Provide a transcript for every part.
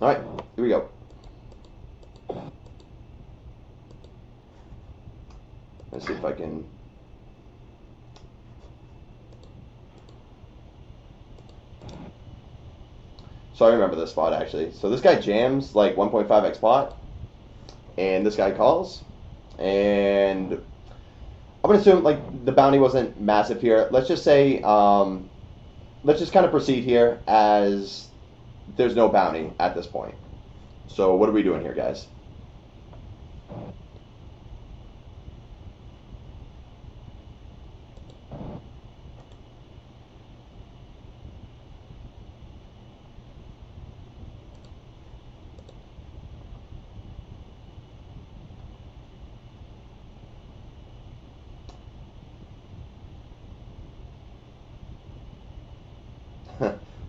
All right, here we go. Let's see if I can. So I remember this spot actually. So this guy jams like 1.5x pot, and this guy calls, and I'm gonna assume like the bounty wasn't massive here. Let's just say, let's just kind of proceed here as there's no bounty at this point. So what are we doing here, guys?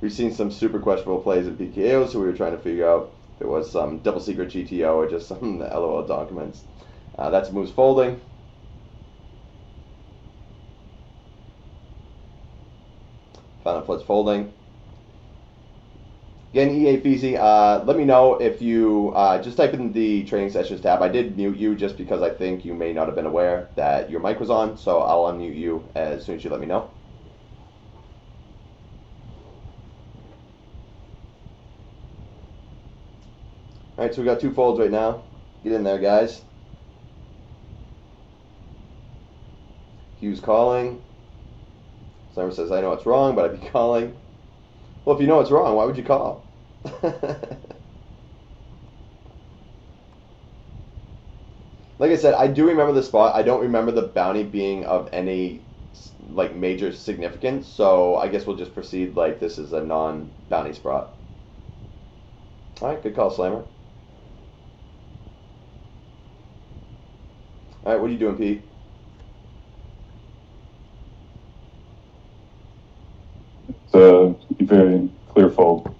We've seen some super questionable plays in PKO, so we were trying to figure out if it was some double secret GTO or just some LOL documents. That's moves folding. Found Flood's folding. Again, EA Feezy, let me know if you just type in the training sessions tab. I did mute you just because I think you may not have been aware that your mic was on, so I'll unmute you as soon as you let me know. All right, so we got 2 folds right now. Get in there, guys. Hugh's calling. Summer says, I know it's wrong, but I'd be calling. Well, if you know it's wrong, why would you call? Like I said, I do remember the spot. I don't remember the bounty being of any like major significance, so I guess we'll just proceed like this is a non-bounty spot. All right, good call, Slammer. All right, what are you doing, Pete? It's a very clear fold.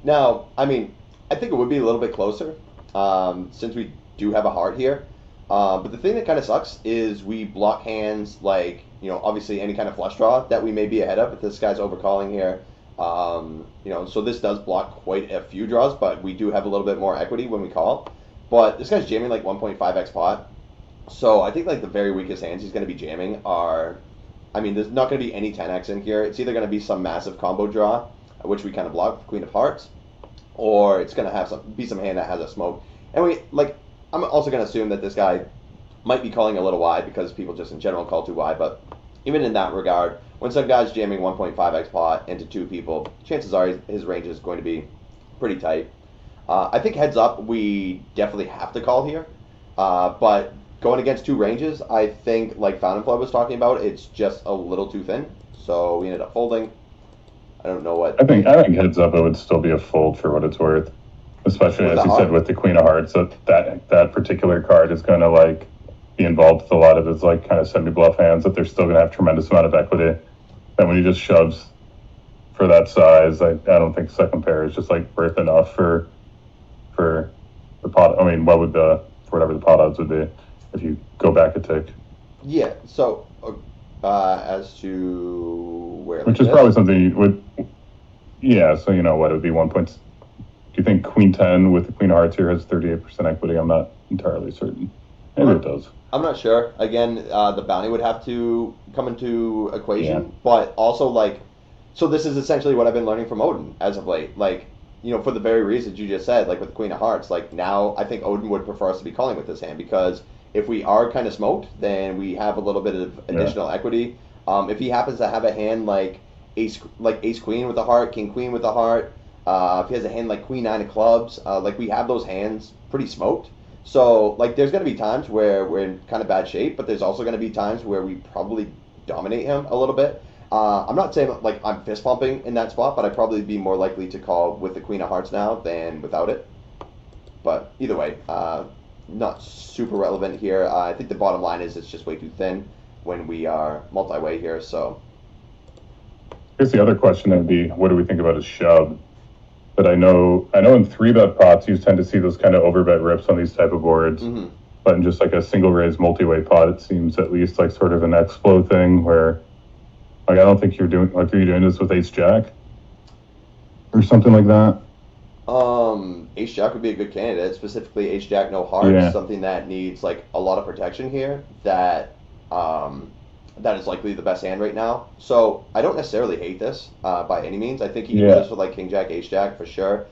Now, I mean, I think it would be a little bit closer since we do have a heart here. But the thing that kind of sucks is we block hands like, you know, obviously any kind of flush draw that we may be ahead of if this guy's overcalling here. You know, so this does block quite a few draws, but we do have a little bit more equity when we call. But this guy's jamming like 1.5x pot. So I think like the very weakest hands he's going to be jamming are, I mean, there's not going to be any 10x in here. It's either going to be some massive combo draw, which we kind of block with Queen of Hearts, or it's going to have be some hand that has a smoke. And I'm also going to assume that this guy might be calling a little wide because people just in general call too wide. But even in that regard, when some guy's jamming 1.5x pot into 2 people, chances are his range is going to be pretty tight. I think heads up, we definitely have to call here. But going against 2 ranges, I think, like Fountain Flood was talking about, it's just a little too thin. So we ended up folding. I don't know what. I think heads up, it would still be a fold for what it's worth. Especially, as you said, with the Queen of Hearts, that particular card is going to, like, be involved with a lot of his, like, kind of semi-bluff hands that they're still going to have tremendous amount of equity. And when he just shoves for that size, I don't think second pair is just, like, worth enough for the pot. I mean, what would for whatever the pot odds would be if you go back a tick? Yeah, so as to where, which is probably something you would, yeah, so you know what, it would be 1 point. Do you think Queen 10 with the Queen of Hearts here has 38% equity? I'm not entirely certain. Maybe it does. I'm not sure. Again, the bounty would have to come into equation, but also, like, so this is essentially what I've been learning from Odin as of late. Like, you know, for the very reasons you just said, like with the Queen of Hearts, like now I think Odin would prefer us to be calling with this hand because if we are kind of smoked, then we have a little bit of additional equity. If he happens to have a hand like ace queen with a heart, king queen with a heart, if he has a hand like queen 9 of clubs, like we have those hands pretty smoked. So like there's going to be times where we're in kind of bad shape, but there's also going to be times where we probably dominate him a little bit. I'm not saying like I'm fist pumping in that spot, but I'd probably be more likely to call with the Queen of Hearts now than without it. But either way, not super relevant here. I think the bottom line is it's just way too thin when we are multi-way here. So here's the other question: would be, what do we think about his shove? But I know in 3-bet pots you tend to see those kind of overbet rips on these type of boards. Mm-hmm. But in just like a single raise multi-way pot, it seems at least like sort of an X-flow thing where, like, I don't think you're doing, like, are you doing this with Ace Jack? or something like that? Ace Jack would be a good candidate, specifically Ace Jack no hearts, Yeah. something that needs like a lot of protection here. Um, that is likely the best hand right now. So I don't necessarily hate this by any means. I think he can do Yeah. this with like King Jack, Ace Jack for sure.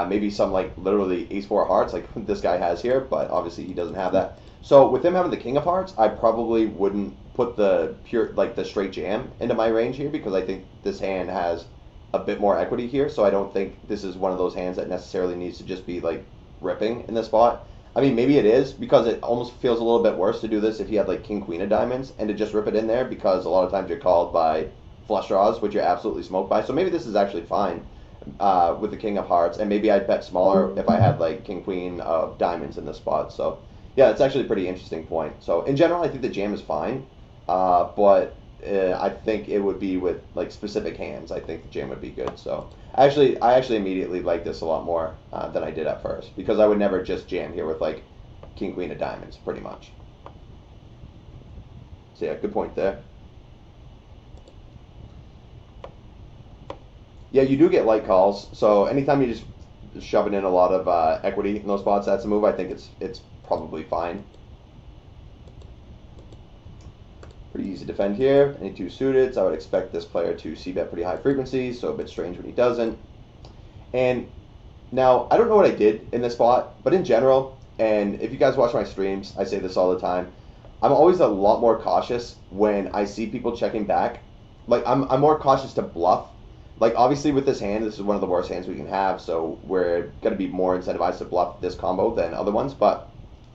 Maybe some like literally Ace Four hearts like this guy has here, but obviously he doesn't have that. So with him having the King of Hearts, I probably wouldn't put the pure like the straight jam into my range here because I think this hand has a bit more equity here. So I don't think this is one of those hands that necessarily needs to just be like ripping in this spot. I mean, maybe it is because it almost feels a little bit worse to do this if you had like King Queen of Diamonds and to just rip it in there because a lot of times you're called by flush draws, which you're absolutely smoked by. So maybe this is actually fine with the King of Hearts, and maybe I'd bet smaller if I had like King Queen of Diamonds in this spot. So yeah, it's actually a pretty interesting point. So in general, I think the jam is fine, but I think it would be with like specific hands. I think the jam would be good. So I actually immediately like this a lot more than I did at first because I would never just jam here with like King Queen of Diamonds, pretty much. So yeah, good point there. Yeah, you do get light calls. So anytime you just shoving in a lot of equity in those spots, that's a move. I think it's probably fine. Pretty easy to defend here. Any two suited, so I would expect this player to c-bet pretty high frequencies, so a bit strange when he doesn't. And now, I don't know what I did in this spot, but in general, and if you guys watch my streams, I say this all the time, I'm always a lot more cautious when I see people checking back. Like, I'm more cautious to bluff. Like, obviously with this hand, this is one of the worst hands we can have, so we're going to be more incentivized to bluff this combo than other ones, but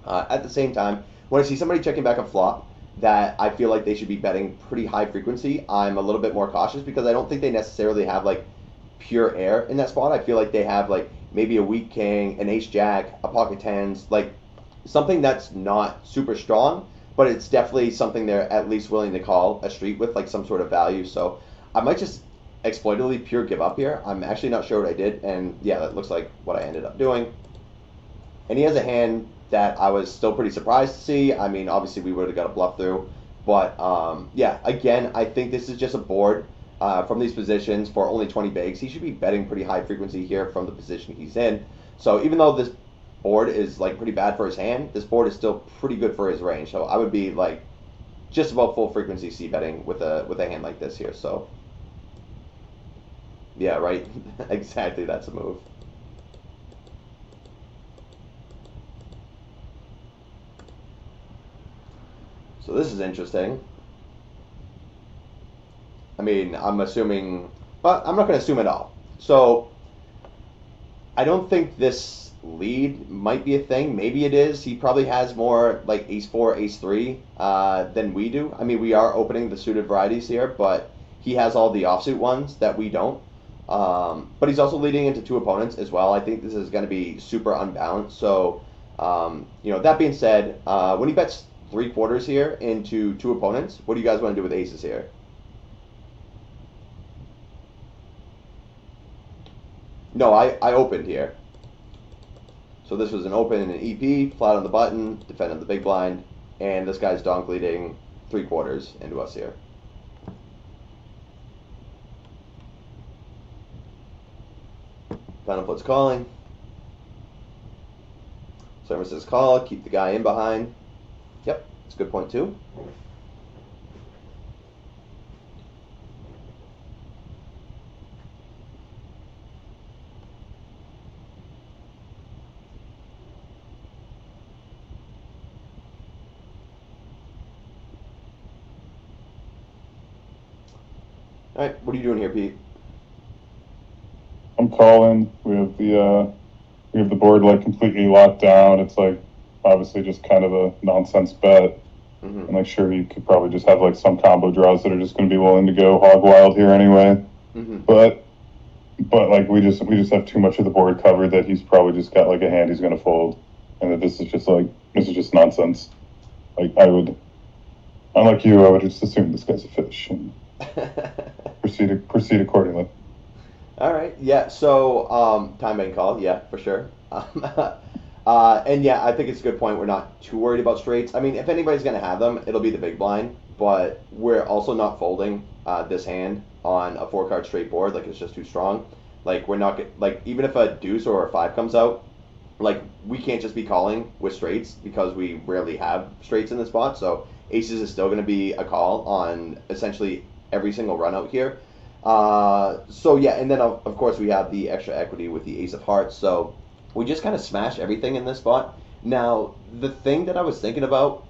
at the same time, when I see somebody checking back a flop, that I feel like they should be betting pretty high frequency, I'm a little bit more cautious because I don't think they necessarily have like pure air in that spot. I feel like they have like maybe a weak king, an ace jack, a pocket tens, like something that's not super strong, but it's definitely something they're at least willing to call a street with, like some sort of value. So I might just exploitatively pure give up here. I'm actually not sure what I did, and yeah, that looks like what I ended up doing. And he has a hand that I was still pretty surprised to see. I mean, obviously we would have got a bluff through, but yeah, again, I think this is just a board from these positions for only 20 bigs. He should be betting pretty high frequency here from the position he's in. So even though this board is like pretty bad for his hand, this board is still pretty good for his range. So I would be like just about full frequency c betting with a hand like this here. So yeah, right, exactly, that's a move. So this is interesting. I mean, I'm assuming, but I'm not going to assume at all. So I don't think this lead might be a thing. Maybe it is. He probably has more like ace four, ace three than we do. I mean, we are opening the suited varieties here, but he has all the offsuit ones that we don't. But he's also leading into two opponents as well. I think this is going to be super unbalanced. So, that being said, when he bets 3/4 here into two opponents, what do you guys want to do with aces here? No, I opened here. So this was an open and an EP, flat on the button, defending the big blind, and this guy's donk leading 3/4 into us here. Final foot's calling. Server says call, keep the guy in behind. Yep, that's a good point too. All right, what are you doing here, Pete? I'm calling. We have the board like completely locked down. It's like obviously just kind of a nonsense bet. Mm-hmm. I'm like sure he could probably just have like some combo draws that are just going to be willing to go hog wild here anyway. Mm-hmm. But like we just have too much of the board covered that he's probably just got like a hand he's going to fold, and that this is just nonsense. Like unlike you, I would just assume this guy's a fish and proceed accordingly. All right, yeah. So time bank call, yeah, for sure. And yeah, I think it's a good point. We're not too worried about straights. I mean, if anybody's gonna have them, it'll be the big blind. But we're also not folding this hand on a 4-card straight board. Like it's just too strong. Like we're not like even if a deuce or a five comes out, like we can't just be calling with straights because we rarely have straights in the spot. So aces is still going to be a call on essentially every single run out here. So yeah, and then of course we have the extra equity with the ace of hearts. So we just kind of smash everything in this spot. Now the thing that I was thinking about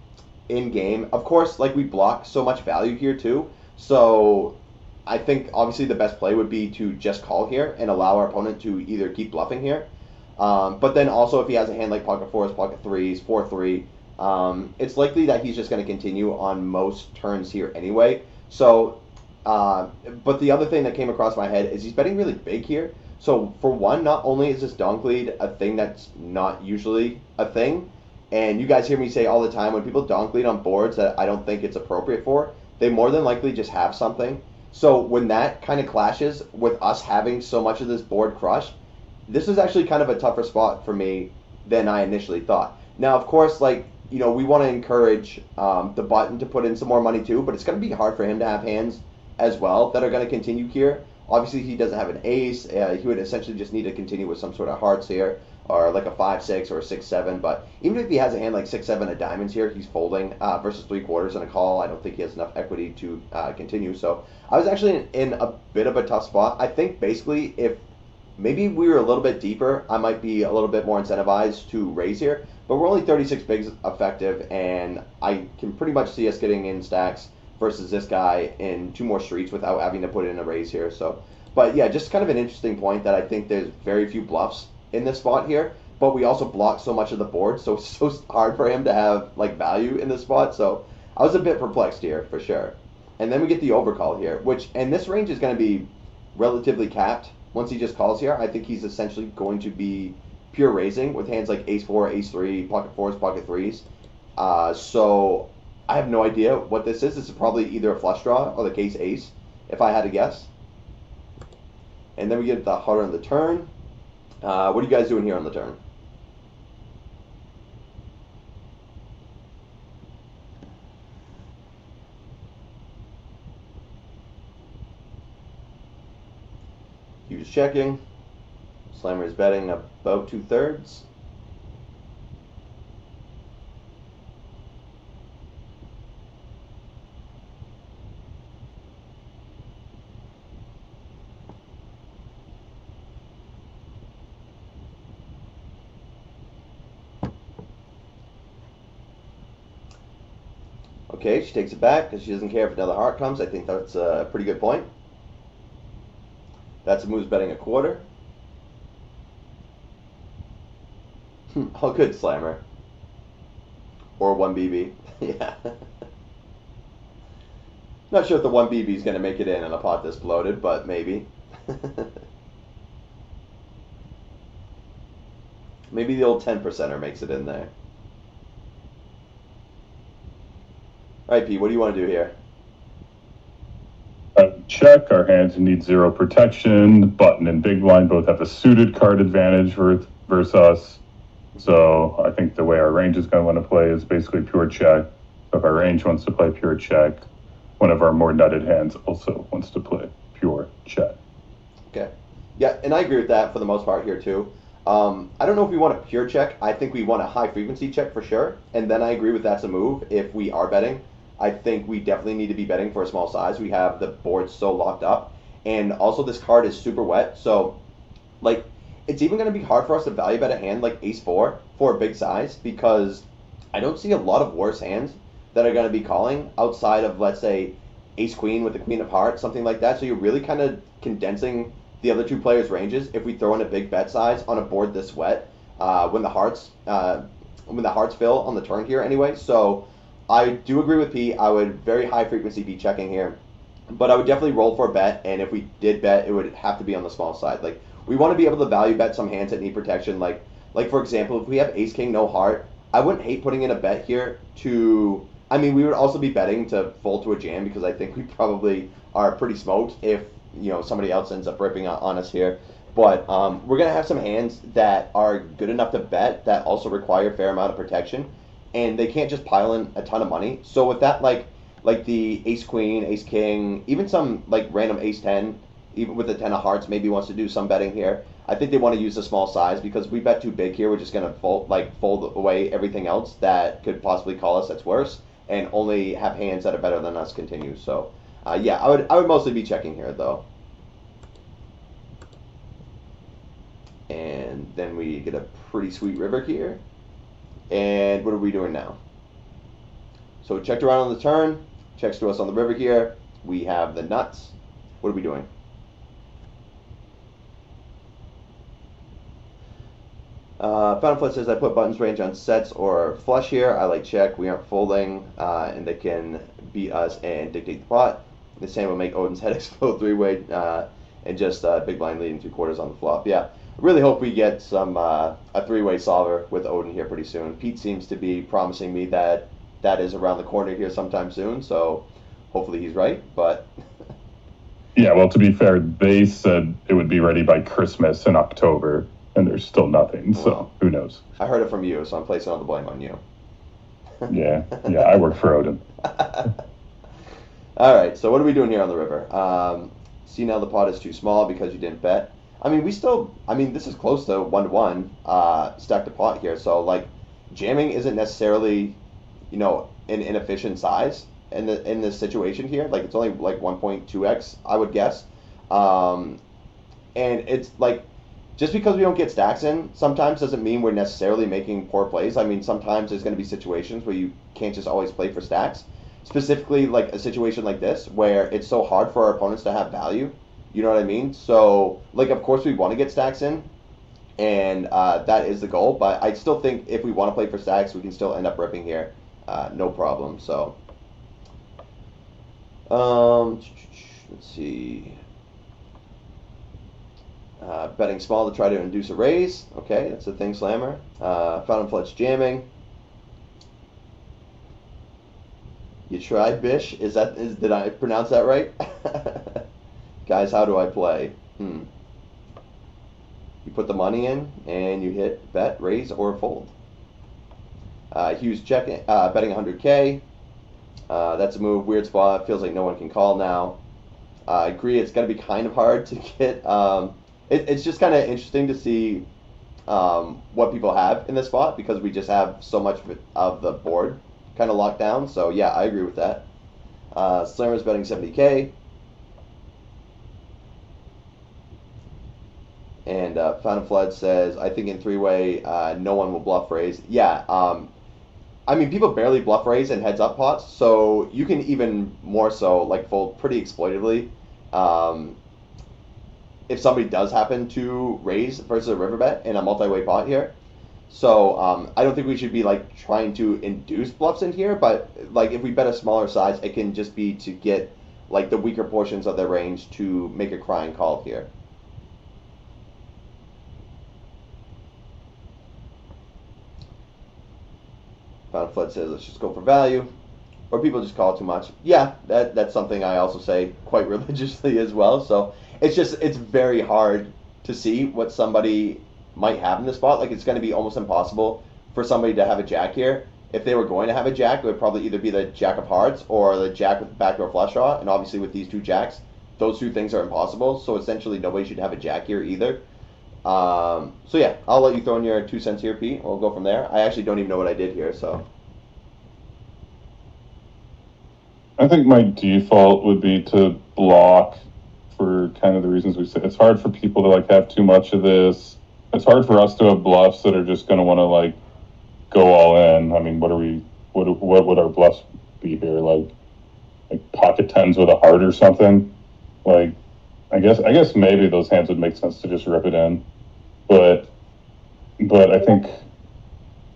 in game, of course, like we block so much value here too. So I think obviously the best play would be to just call here and allow our opponent to either keep bluffing here. But then also if he has a hand like pocket fours, pocket threes, 4-3, it's likely that he's just going to continue on most turns here anyway. So, but the other thing that came across my head is he's betting really big here. So for one, not only is this donk lead a thing that's not usually a thing, and you guys hear me say all the time when people donk lead on boards that I don't think it's appropriate for, they more than likely just have something. So when that kind of clashes with us having so much of this board crushed, this is actually kind of a tougher spot for me than I initially thought. Now, of course, like, you know, we want to encourage the button to put in some more money too, but it's going to be hard for him to have hands as well that are going to continue here. Obviously, he doesn't have an ace. He would essentially just need to continue with some sort of hearts here, or like a 5-6 or a 6-7. But even if he has a hand like 6-7 of diamonds here, he's folding versus 3/4 and a call. I don't think he has enough equity to continue. So I was actually in a bit of a tough spot. I think basically if maybe we were a little bit deeper, I might be a little bit more incentivized to raise here. But we're only 36 bigs effective, and I can pretty much see us getting in stacks versus this guy in 2 more streets without having to put in a raise here. So, but yeah, just kind of an interesting point that I think there's very few bluffs in this spot here, but we also block so much of the board, so it's so hard for him to have like value in this spot. So I was a bit perplexed here for sure. And then we get the overcall here, which, and this range is going to be relatively capped. Once he just calls here, I think he's essentially going to be pure raising with hands like ace-4, ace-3, pocket fours, pocket threes. So I have no idea what this is. This is probably either a flush draw or the case ace, if I had to guess. And then we get the heart on the turn. What are you guys doing here on the turn? He was checking. Slammer is betting about 2/3. Okay, she takes it back because she doesn't care if another heart comes. I think that's a pretty good point. That's a moves betting a quarter. All good, Slammer. Or 1BB. Yeah. Not sure if the 1BB is going to make it in on a pot this bloated, but maybe. Maybe the old 10%er makes it in there. All right, Pete, what do you want to do here? Check. Our hands need 0 protection. Button and big blind both have a suited card advantage versus us. So I think the way our range is going to want to play is basically pure check. So if our range wants to play pure check, one of our more nutted hands also wants to play pure check. Okay. Yeah, and I agree with that for the most part here too. I don't know if we want a pure check. I think we want a high frequency check for sure. And then I agree with that's a move if we are betting. I think we definitely need to be betting for a small size. We have the board so locked up. And also this card is super wet. So, like, it's even going to be hard for us to value bet a hand like ace-4 for a big size because I don't see a lot of worse hands that are going to be calling outside of, let's say, ace-queen with the queen of hearts, something like that. So you're really kind of condensing the other two players' ranges if we throw in a big bet size on a board this wet when the hearts fill on the turn here anyway. So I do agree with P. I would very high frequency be checking here, but I would definitely roll for a bet. And if we did bet, it would have to be on the small side. Like we want to be able to value bet some hands that need protection. Like for example, if we have ace king no heart, I wouldn't hate putting in a bet here to. I mean, we would also be betting to fold to a jam because I think we probably are pretty smoked if somebody else ends up ripping on us here. But we're gonna have some hands that are good enough to bet that also require a fair amount of protection, and they can't just pile in a ton of money. So with that, like the ace queen, ace king, even some like random ace 10 even with the 10 of hearts, maybe wants to do some betting here. I think they want to use the small size because we bet too big here. We're just going to fold away everything else that could possibly call us that's worse, and only have hands that are better than us continue. So, yeah, I would mostly be checking here though. And then we get a pretty sweet river here. And what are we doing now? So we checked around on the turn, checks to us on the river here. We have the nuts. What are we doing? Fountain Foot says I put buttons range on sets or flush here. I like check. We aren't folding, and they can beat us and dictate the pot. The same will make Odin's head explode three-way, and just big blind leading 3/4 on the flop. Yeah, I really hope we get some a three-way solver with Odin here pretty soon. Pete seems to be promising me that is around the corner here sometime soon, so hopefully he's right. But yeah, well, to be fair, they said it would be ready by Christmas in October. And there's still nothing, so who knows? I heard it from you, so I'm placing all the blame on you. yeah, I work for Odin. All right, so what are we doing here on the river? See, now the pot is too small because you didn't bet. I mean, this is close to 1-to-1 stack the pot here, so like jamming isn't necessarily, an inefficient size in this situation here. Like it's only like 1.2x, I would guess, and it's like. Just because we don't get stacks in sometimes doesn't mean we're necessarily making poor plays. I mean, sometimes there's going to be situations where you can't just always play for stacks. Specifically, like a situation like this where it's so hard for our opponents to have value. You know what I mean? So, like, of course we want to get stacks in, and that is the goal. But I still think if we want to play for stacks, we can still end up ripping here. No problem. So, let's see. Betting small to try to induce a raise. Okay, that's the thing, Slammer. Fountain Fletch jamming. You tried, Bish? Did I pronounce that right? Guys, how do I play? You put the money in and you hit bet, raise, or fold. Hughes betting 100K. That's a move. Weird spot. Feels like no one can call now. I agree. It's going to be kind of hard to get. It's just kind of interesting to see what people have in this spot because we just have so much of the board kind of locked down. So yeah, I agree with that. Slammer's betting 70K. And Fountain Flood says, I think in three-way, no one will bluff raise. Yeah, I mean, people barely bluff raise in heads-up pots, so you can even more so like fold pretty exploitively. If somebody does happen to raise versus a river bet in a multi-way pot here. So I don't think we should be like trying to induce bluffs in here, but like if we bet a smaller size, it can just be to get like the weaker portions of their range to make a crying call here. Fountain Flood says, let's just go for value. Or people just call too much. Yeah, that's something I also say quite religiously as well. So it's very hard to see what somebody might have in this spot. Like it's going to be almost impossible for somebody to have a jack here. If they were going to have a jack, it would probably either be the jack of hearts or the jack with the backdoor flush draw. And obviously with these two jacks, those two things are impossible. So essentially nobody should have a jack here either. So yeah, I'll let you throw in your 2 cents here, Pete. We'll go from there. I actually don't even know what I did here, so. I think my default would be to block for kind of the reasons we said. It's hard for people to like have too much of this. It's hard for us to have bluffs that are just going to want to like go all in. I mean, what would our bluffs be here? Like pocket tens with a heart or something? Like, I guess maybe those hands would make sense to just rip it in. But I think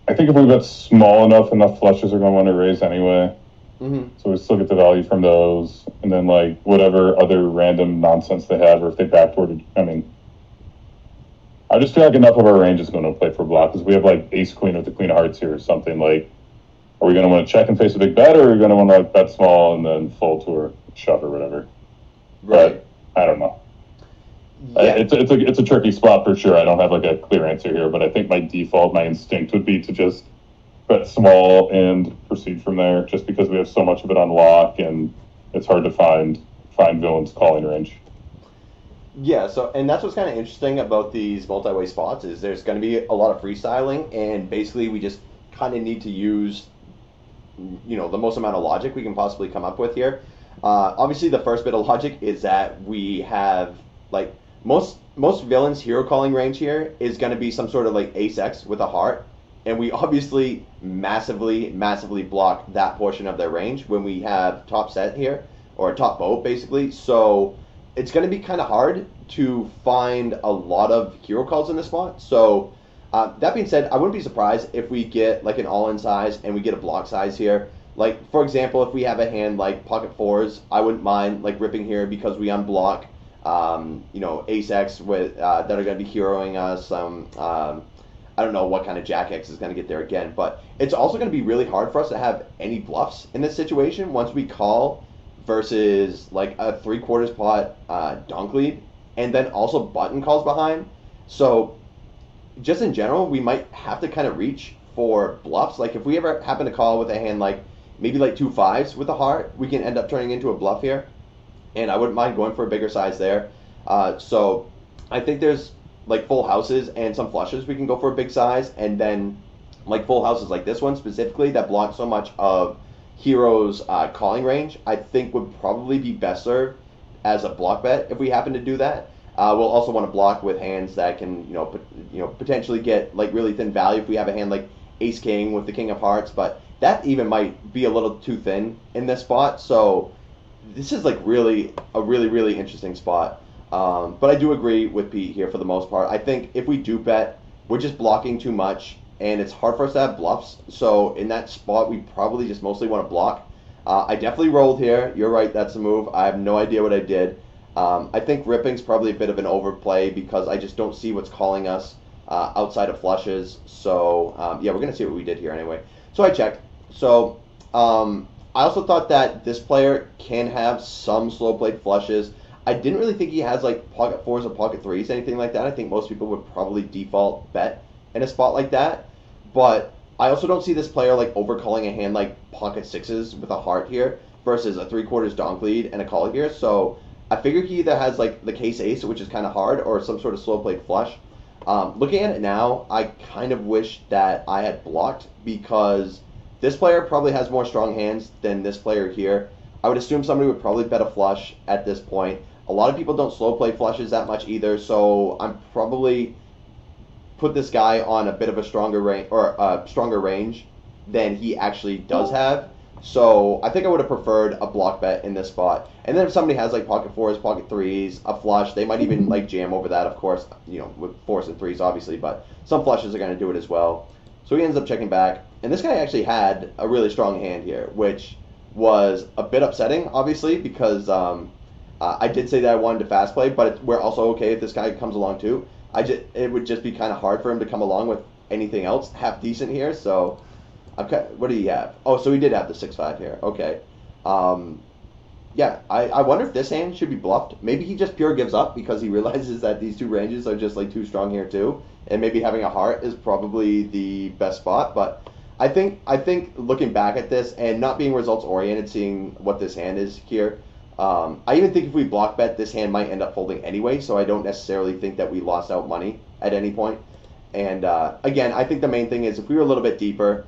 if we bet small enough flushes are going to want to raise anyway. Mm-hmm. So we still get the value from those, and then like whatever other random nonsense they have, or if they backdoor. I mean, I just feel like enough of our range is going to play for block because we have like ace queen with the queen of hearts here or something. Like, are we going to want to check and face a big bet, or are we going to want to like bet small and then fold to or shove or whatever? Right. But I don't know. Yeah. It's a tricky spot for sure. I don't have like a clear answer here, but I think my instinct would be to just bet small and proceed from there, just because we have so much of it on lock and it's hard to find villains calling range. Yeah, so and that's what's kind of interesting about these multi-way spots is there's going to be a lot of freestyling, and basically we just kind of need to use the most amount of logic we can possibly come up with here. Obviously, the first bit of logic is that we have like most villains' hero calling range here is going to be some sort of like ace X with a heart, and we obviously massively block that portion of their range when we have top set here or top boat basically. So it's going to be kind of hard to find a lot of hero calls in this spot. So that being said, I wouldn't be surprised if we get like an all-in size and we get a block size here. Like for example, if we have a hand like pocket fours, I wouldn't mind like ripping here because we unblock, ace X with that are going to be heroing us. I don't know what kind of jack X is going to get there again, but it's also going to be really hard for us to have any bluffs in this situation once we call versus like a 3/4 pot donk lead, and then also button calls behind. So just in general, we might have to kind of reach for bluffs. Like if we ever happen to call with a hand like maybe like 2 5s with a heart, we can end up turning into a bluff here, and I wouldn't mind going for a bigger size there. So I think there's like full houses and some flushes we can go for a big size, and then like full houses like this one specifically that block so much of heroes calling range, I think would probably be best served as a block bet if we happen to do that. We'll also want to block with hands that can, potentially get like really thin value if we have a hand like Ace King with the King of Hearts, but that even might be a little too thin in this spot. So this is like really a really interesting spot. But I do agree with Pete here for the most part. I think if we do bet, we're just blocking too much, and it's hard for us to have bluffs. So in that spot, we probably just mostly want to block. I definitely rolled here. You're right, that's a move. I have no idea what I did. I think ripping's probably a bit of an overplay because I just don't see what's calling us outside of flushes. So yeah, we're gonna see what we did here anyway. So I checked. So I also thought that this player can have some slow played flushes. I didn't really think he has like pocket fours or pocket threes, anything like that. I think most people would probably default bet in a spot like that. But I also don't see this player like overcalling a hand like pocket sixes with a heart here versus a 3/4 donk lead and a call here. So I figure he either has like the case ace, which is kind of hard, or some sort of slow played flush. Looking at it now, I kind of wish that I had blocked because this player probably has more strong hands than this player here. I would assume somebody would probably bet a flush at this point. A lot of people don't slow play flushes that much either, so I'm probably put this guy on a bit of a stronger range than he actually does have. So I think I would have preferred a block bet in this spot. And then if somebody has like pocket fours, pocket threes, a flush, they might even like jam over that, of course, with fours and threes obviously, but some flushes are going to do it as well. So he ends up checking back. And this guy actually had a really strong hand here, which was a bit upsetting, obviously, because I did say that I wanted to fast play, but we're also okay if this guy comes along too. It would just be kind of hard for him to come along with anything else half decent here. So, what do you have? Oh, so he did have the 6/5 here. Okay. Yeah, I wonder if this hand should be bluffed. Maybe he just pure gives up because he realizes that these two ranges are just like too strong here too, and maybe having a heart is probably the best spot. But I think looking back at this and not being results oriented, seeing what this hand is here. I even think if we block bet, this hand might end up folding anyway, so I don't necessarily think that we lost out money at any point. And again, I think the main thing is if we were a little bit deeper,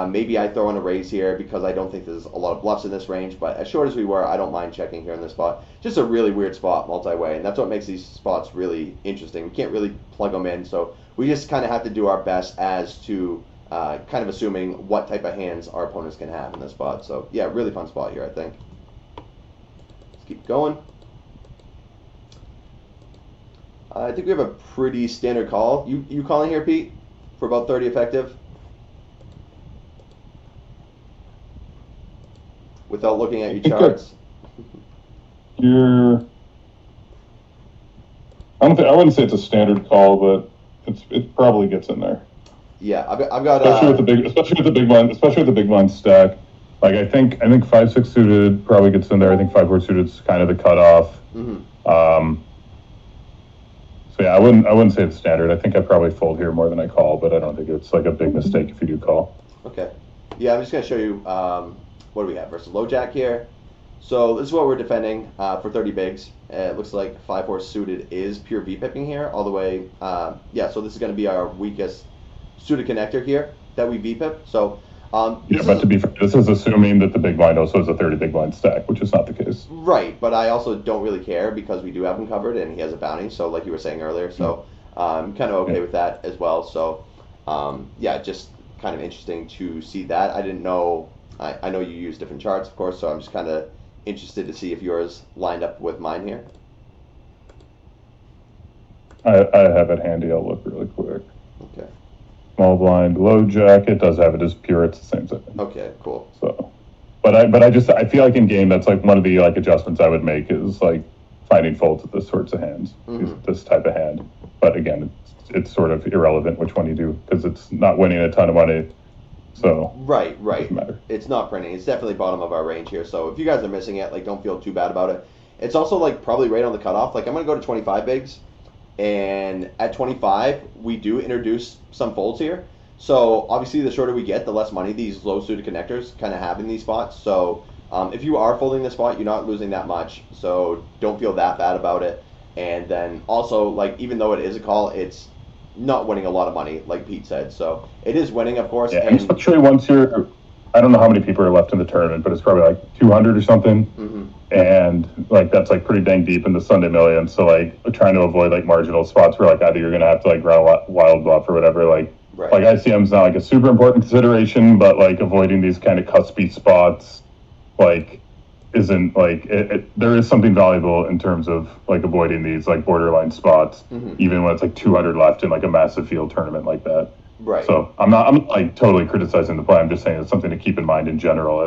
maybe I throw in a raise here because I don't think there's a lot of bluffs in this range, but as short as we were, I don't mind checking here in this spot. Just a really weird spot multi-way, and that's what makes these spots really interesting. We can't really plug them in, so we just kind of have to do our best as to kind of assuming what type of hands our opponents can have in this spot. So yeah, really fun spot here, I think. Keep going. I think we have a pretty standard call. You calling here, Pete, for about 30 effective? Without looking at your charts. I wouldn't say it's a standard call, but it probably gets in there. Yeah, I've got especially with the big blind stack. Like I think 5-6 suited probably gets in there. I think 5-4 suited is kind of the cutoff. Mm-hmm. So yeah, I wouldn't say it's standard. I think I probably fold here more than I call, but I don't think it's like a big mistake if you do call. Okay. Yeah, I'm just gonna show you what do we have versus low jack here. So this is what we're defending for 30 bigs, It looks like 5-4 suited is pure V-pipping here, all the way. Yeah, so this is going to be our weakest suited connector here that we V-pip. So, yeah, but to be fair, this is assuming that the big blind also has a 30 big blind stack, which is not the case. Right, but I also don't really care because we do have him covered and he has a bounty, so like you were saying earlier, so I'm kind of okay with that as well. So, yeah, just kind of interesting to see that. I didn't know, I know you use different charts, of course, so I'm just kind of interested to see if yours lined up with mine here. I have it handy. I'll look really quick. Okay. Small blind, low jack. It does have it as pure. It's the same thing. Okay, cool. So, but I feel like in game that's like one of the like adjustments I would make is like finding folds with this sorts of hands, this type of hand. But again, it's sort of irrelevant which one you do because it's not winning a ton of money. So right, it doesn't matter. It's not printing. It's definitely bottom of our range here. So if you guys are missing it, like don't feel too bad about it. It's also like probably right on the cutoff. Like I'm gonna go to 25 bigs, and at 25 we do introduce some folds here. So obviously the shorter we get, the less money these low suited connectors kind of have in these spots. So if you are folding this spot, you're not losing that much. So don't feel that bad about it. And then also like even though it is a call, it's not winning a lot of money, like Pete said. So it is winning, of course. Yeah, and especially once you're, I don't know how many people are left in the tournament, but it's probably like 200 or something. And like that's like pretty dang deep in the Sunday million. So like trying to avoid like marginal spots where like either you're gonna have to like ground wild bluff or whatever. Like ICM's not like a super important consideration, but like avoiding these kind of cuspy spots, like isn't like there is something valuable in terms of like avoiding these like borderline spots, even when it's like 200 left in like a massive field tournament like that. Right. So I'm not like totally criticizing the play. I'm just saying it's something to keep in mind in general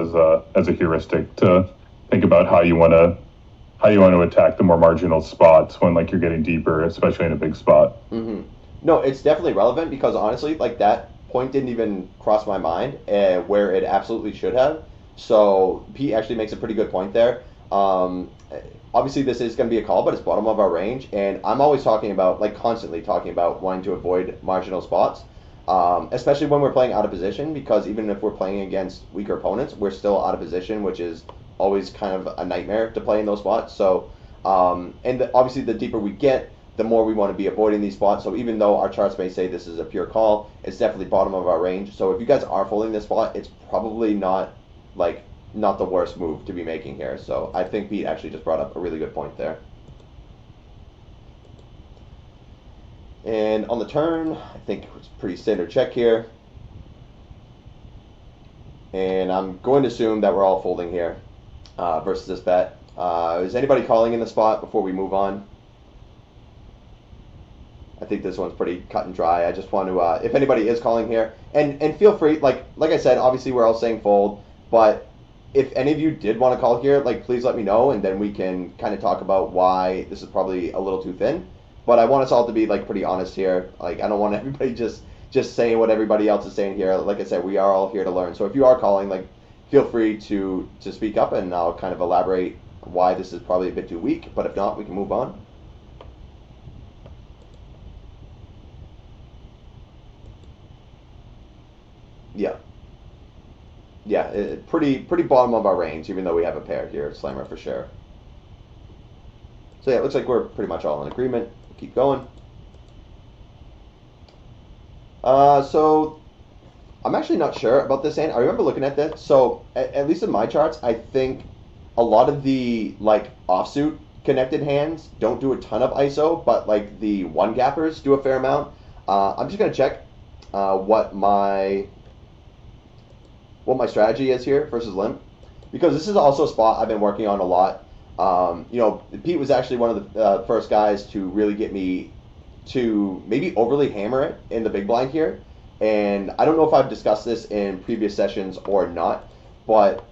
as a heuristic to think about how you want to attack the more marginal spots when like you're getting deeper, especially in a big spot. No, it's definitely relevant because honestly, like that point didn't even cross my mind where it absolutely should have. So Pete actually makes a pretty good point there. Obviously, this is going to be a call, but it's bottom of our range, and I'm always talking about, like constantly talking about wanting to avoid marginal spots, especially when we're playing out of position, because even if we're playing against weaker opponents, we're still out of position, which is always kind of a nightmare to play in those spots. So, obviously, the deeper we get, the more we want to be avoiding these spots. So even though our charts may say this is a pure call, it's definitely bottom of our range. So if you guys are folding this spot, it's probably not the worst move to be making here. So I think Pete actually just brought up a really good point there. And on the turn, I think it's pretty standard check here. And I'm going to assume that we're all folding here versus this bet. Is anybody calling in the spot before we move on? I think this one's pretty cut and dry. I just want to, if anybody is calling here, and feel free, like I said, obviously we're all saying fold, but if any of you did want to call here, like please let me know, and then we can kind of talk about why this is probably a little too thin. But I want us all to be like pretty honest here. Like I don't want everybody just saying what everybody else is saying here. Like I said, we are all here to learn. So if you are calling, like feel free to speak up, and I'll kind of elaborate why this is probably a bit too weak. But if not, we can move on. Yeah, pretty bottom of our range, even though we have a pair here, Slammer for sure. So yeah, it looks like we're pretty much all in agreement. We'll keep going. So I'm actually not sure about this hand. I remember looking at this. So at least in my charts, I think a lot of the like offsuit connected hands don't do a ton of ISO, but like the one gappers do a fair amount. I'm just gonna check what my strategy is here versus limp, because this is also a spot I've been working on a lot. Pete was actually one of the first guys to really get me to maybe overly hammer it in the big blind here. And I don't know if I've discussed this in previous sessions or not, but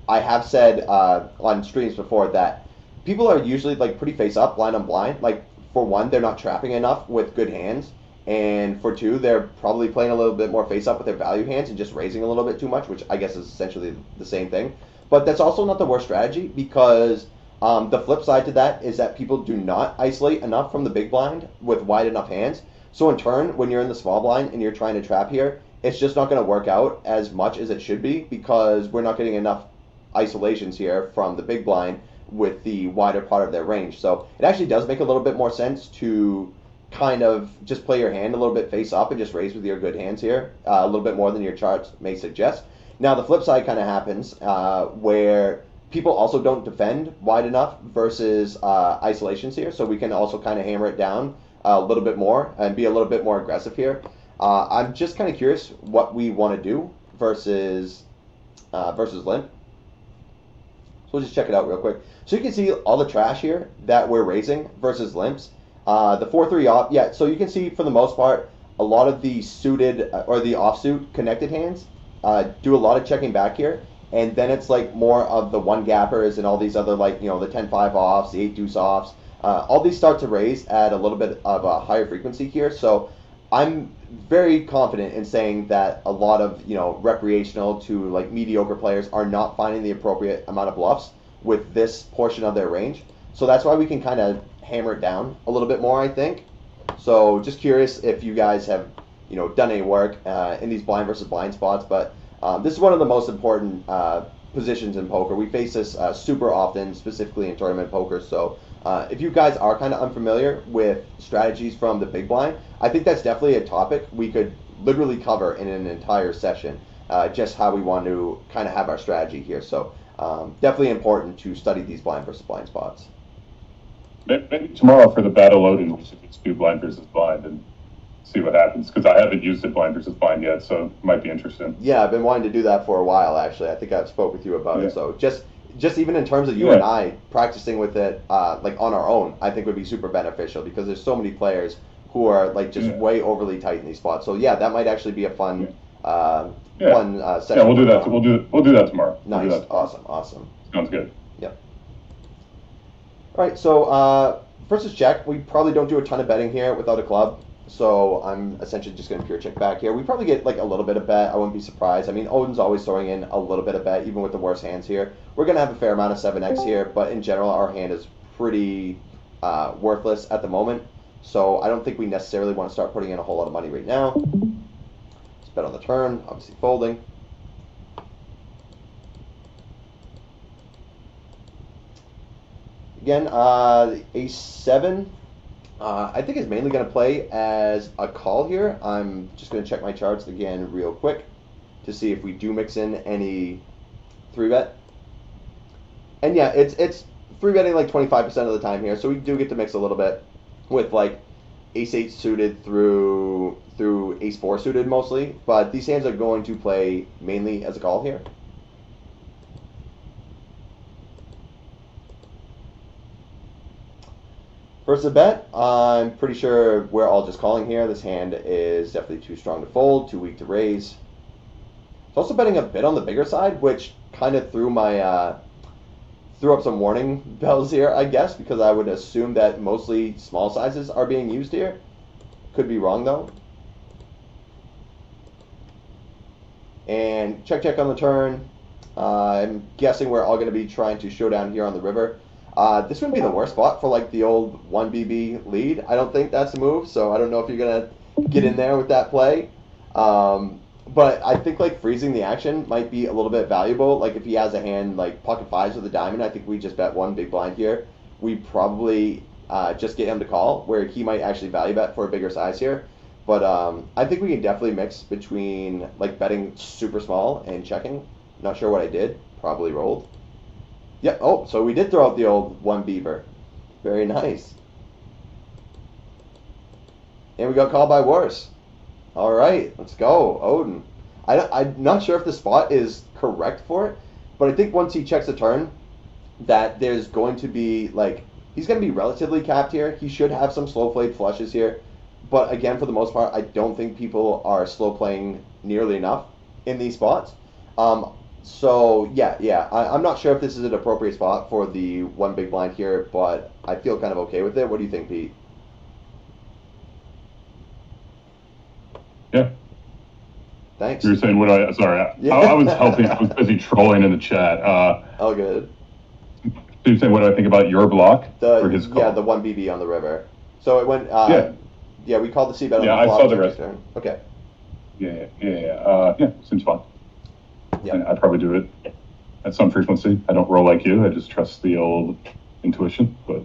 I have said on streams before that people are usually like pretty face up, blind on blind. Like for one, they're not trapping enough with good hands. And for two, they're probably playing a little bit more face up with their value hands and just raising a little bit too much, which I guess is essentially the same thing. But that's also not the worst strategy, because the flip side to that is that people do not isolate enough from the big blind with wide enough hands. So in turn, when you're in the small blind and you're trying to trap here, it's just not going to work out as much as it should be, because we're not getting enough isolations here from the big blind with the wider part of their range. So it actually does make a little bit more sense to kind of just play your hand a little bit face up and just raise with your good hands here, a little bit more than your charts may suggest. Now the flip side kind of happens where people also don't defend wide enough versus isolations here, so we can also kind of hammer it down a little bit more and be a little bit more aggressive here. I'm just kind of curious what we want to do versus limp. So we'll just check it out real quick. So you can see all the trash here that we're raising versus limps. The 4-3 off, yeah, so you can see for the most part, a lot of the suited or the offsuit connected hands do a lot of checking back here. And then it's like more of the one gappers and all these other, like, you know, the 10-5 offs, the 8 deuce offs. All these start to raise at a little bit of a higher frequency here. So I'm very confident in saying that a lot of, you know, recreational to like mediocre players are not finding the appropriate amount of bluffs with this portion of their range. So that's why we can kind of hammer it down a little bit more, I think. So just curious if you guys have, you know, done any work in these blind versus blind spots. But this is one of the most important positions in poker. We face this super often, specifically in tournament poker. So if you guys are kind of unfamiliar with strategies from the big blind, I think that's definitely a topic we could literally cover in an entire session, just how we want to kind of have our strategy here. So definitely important to study these blind versus blind spots. Maybe tomorrow for the battle loading, we should just do blind versus blind and see what happens, because I haven't used it blind versus blind yet, so it might be interesting. Yeah, I've been wanting to do that for a while, actually. I think I've spoke with you about it. So just even in terms of you and I practicing with it, like on our own, I think would be super beneficial, because there's so many players who are like just way overly tight in these spots. So yeah, that might actually be a fun, fun session. Yeah, we'll do that. We'll do that tomorrow. Nice, awesome. Sounds good. Yep. All right, so versus check, we probably don't do a ton of betting here without a club. So I'm essentially just going to pure check back here. We probably get like a little bit of bet. I wouldn't be surprised. I mean, Odin's always throwing in a little bit of bet, even with the worst hands here. We're going to have a fair amount of 7x here, but in general, our hand is pretty worthless at the moment. So I don't think we necessarily want to start putting in a whole lot of money right now. Let's bet on the turn, obviously folding. Again, ace-7. I think is mainly going to play as a call here. I'm just going to check my charts again real quick to see if we do mix in any 3-bet. And yeah, it's 3-betting like 25% of the time here, so we do get to mix a little bit with like ace-8 suited through ace-4 suited mostly, but these hands are going to play mainly as a call here. Versus a bet, I'm pretty sure we're all just calling here. This hand is definitely too strong to fold, too weak to raise. It's also betting a bit on the bigger side, which kind of threw up some warning bells here, I guess, because I would assume that mostly small sizes are being used here. Could be wrong, though. And check on the turn. I'm guessing we're all going to be trying to show down here on the river. This wouldn't be the worst spot for like the old 1BB lead. I don't think that's a move, so I don't know if you're going to get in there with that play. But I think like freezing the action might be a little bit valuable. Like if he has a hand like pocket fives with a diamond, I think we just bet one big blind here. We probably just get him to call, where he might actually value bet for a bigger size here. But I think we can definitely mix between like betting super small and checking. Not sure what I did. Probably rolled. Yeah, oh, so we did throw out the old 1 beaver. Very nice. And we got called by worse. All right, let's go, Odin. I'm not sure if the spot is correct for it, but I think once he checks the turn, that there's going to be, like, he's going to be relatively capped here. He should have some slow played flushes here. But again, for the most part, I don't think people are slow playing nearly enough in these spots. So, yeah, I'm not sure if this is an appropriate spot for the one big blind here, but I feel kind of okay with it. What do you think, Pete? Yeah. Thanks. You were saying sorry, Yeah. I was helping. I was busy trolling in the chat. Oh, good. So you're saying, what do I think about your block for his call? Yeah, the 1BB on the river. So it went, yeah, we called the C-bet on the flop. Yeah, I saw the rest. Turn. Okay. Yeah, seems fun. Yeah. I'd probably do it. at some frequency. I don't roll like you. I just trust the old intuition. But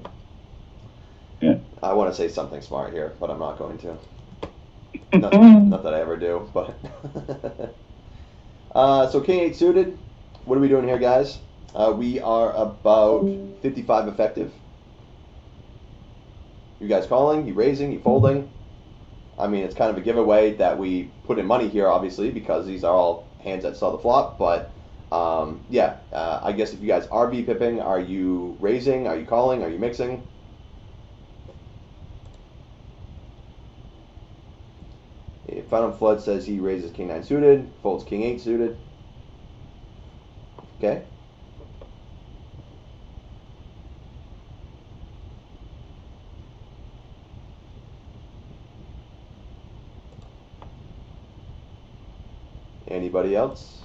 yeah, I want to say something smart here, but I'm not going to. Not that I ever do, but so King 8 suited. What are we doing here, guys? We are about 55 effective. You guys calling? You raising? You folding? I mean, it's kind of a giveaway that we put in money here, obviously, because these are all hands that sell the flop. But yeah, I guess if you guys are V-pipping, are you raising? Are you calling? Are you mixing? Phantom Flood says he raises King 9 suited, folds King 8 suited. Okay. Anybody else?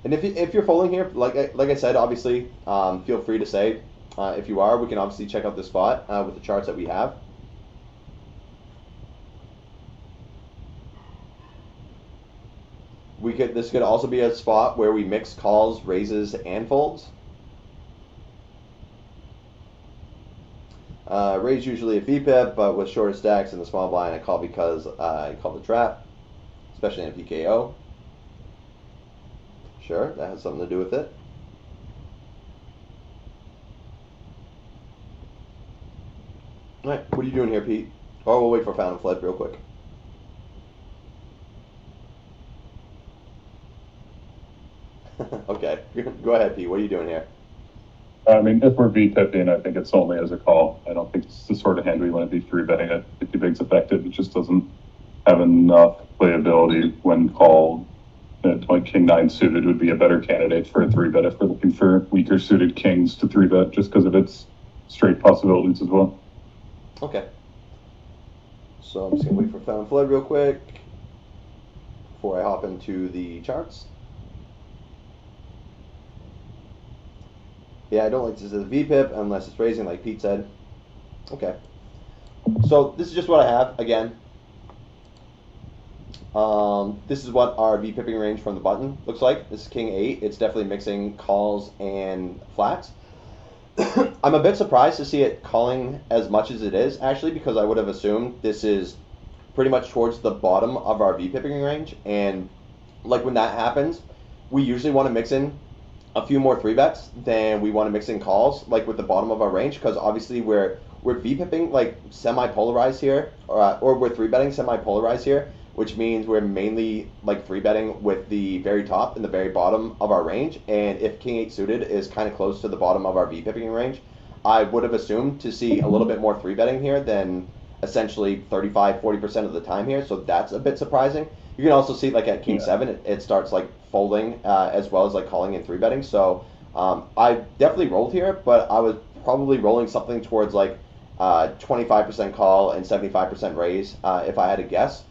And if you're folding here, like I said, obviously, feel free to say if you are. We can obviously check out the spot with the charts that we have. This could also be a spot where we mix calls, raises, and folds. Raise usually a VPIP, but with shorter stacks in the small blind, I call because I call the trap, especially in a PKO. Sure, that has something to do with it. All right, what are you doing here, Pete? Oh, we'll wait for Fountain Flood real quick. Okay, go ahead, Pete. What are you doing here? I mean, if we're V-pipping, I think it's only as a call. I don't think it's the sort of hand we want to be 3-betting at 50 bigs effective. It just doesn't have enough playability when called. Like King 9 suited would be a better candidate for a 3-bet if we're looking for weaker suited kings to 3-bet, just because of its straight possibilities as well. Okay. So I'm just going to wait for Fountain Flood real quick before I hop into the charts. Yeah, I don't like this as a VPIP unless it's raising, like Pete said. Okay. So this is just what I have. Again, this is what our VPipping range from the button looks like. This is King 8. It's definitely mixing calls and flats. I'm a bit surprised to see it calling as much as it is, actually, because I would have assumed this is pretty much towards the bottom of our VPipping range. And like when that happens, we usually want to mix in a few more 3-bets than we want to mix in calls, like with the bottom of our range, because obviously we're V-pipping like semi-polarized here, or we're 3-betting semi-polarized here, which means we're mainly like 3-betting with the very top and the very bottom of our range. And if King 8 suited is kind of close to the bottom of our V-pipping range, I would have assumed to see a little bit more 3-betting here than essentially 35-40% of the time here, so that's a bit surprising. You can also see like at King 7, it starts like folding as well as like calling and 3-betting. So I definitely rolled here, but I was probably rolling something towards like 25% call and 75% raise if I had to guess,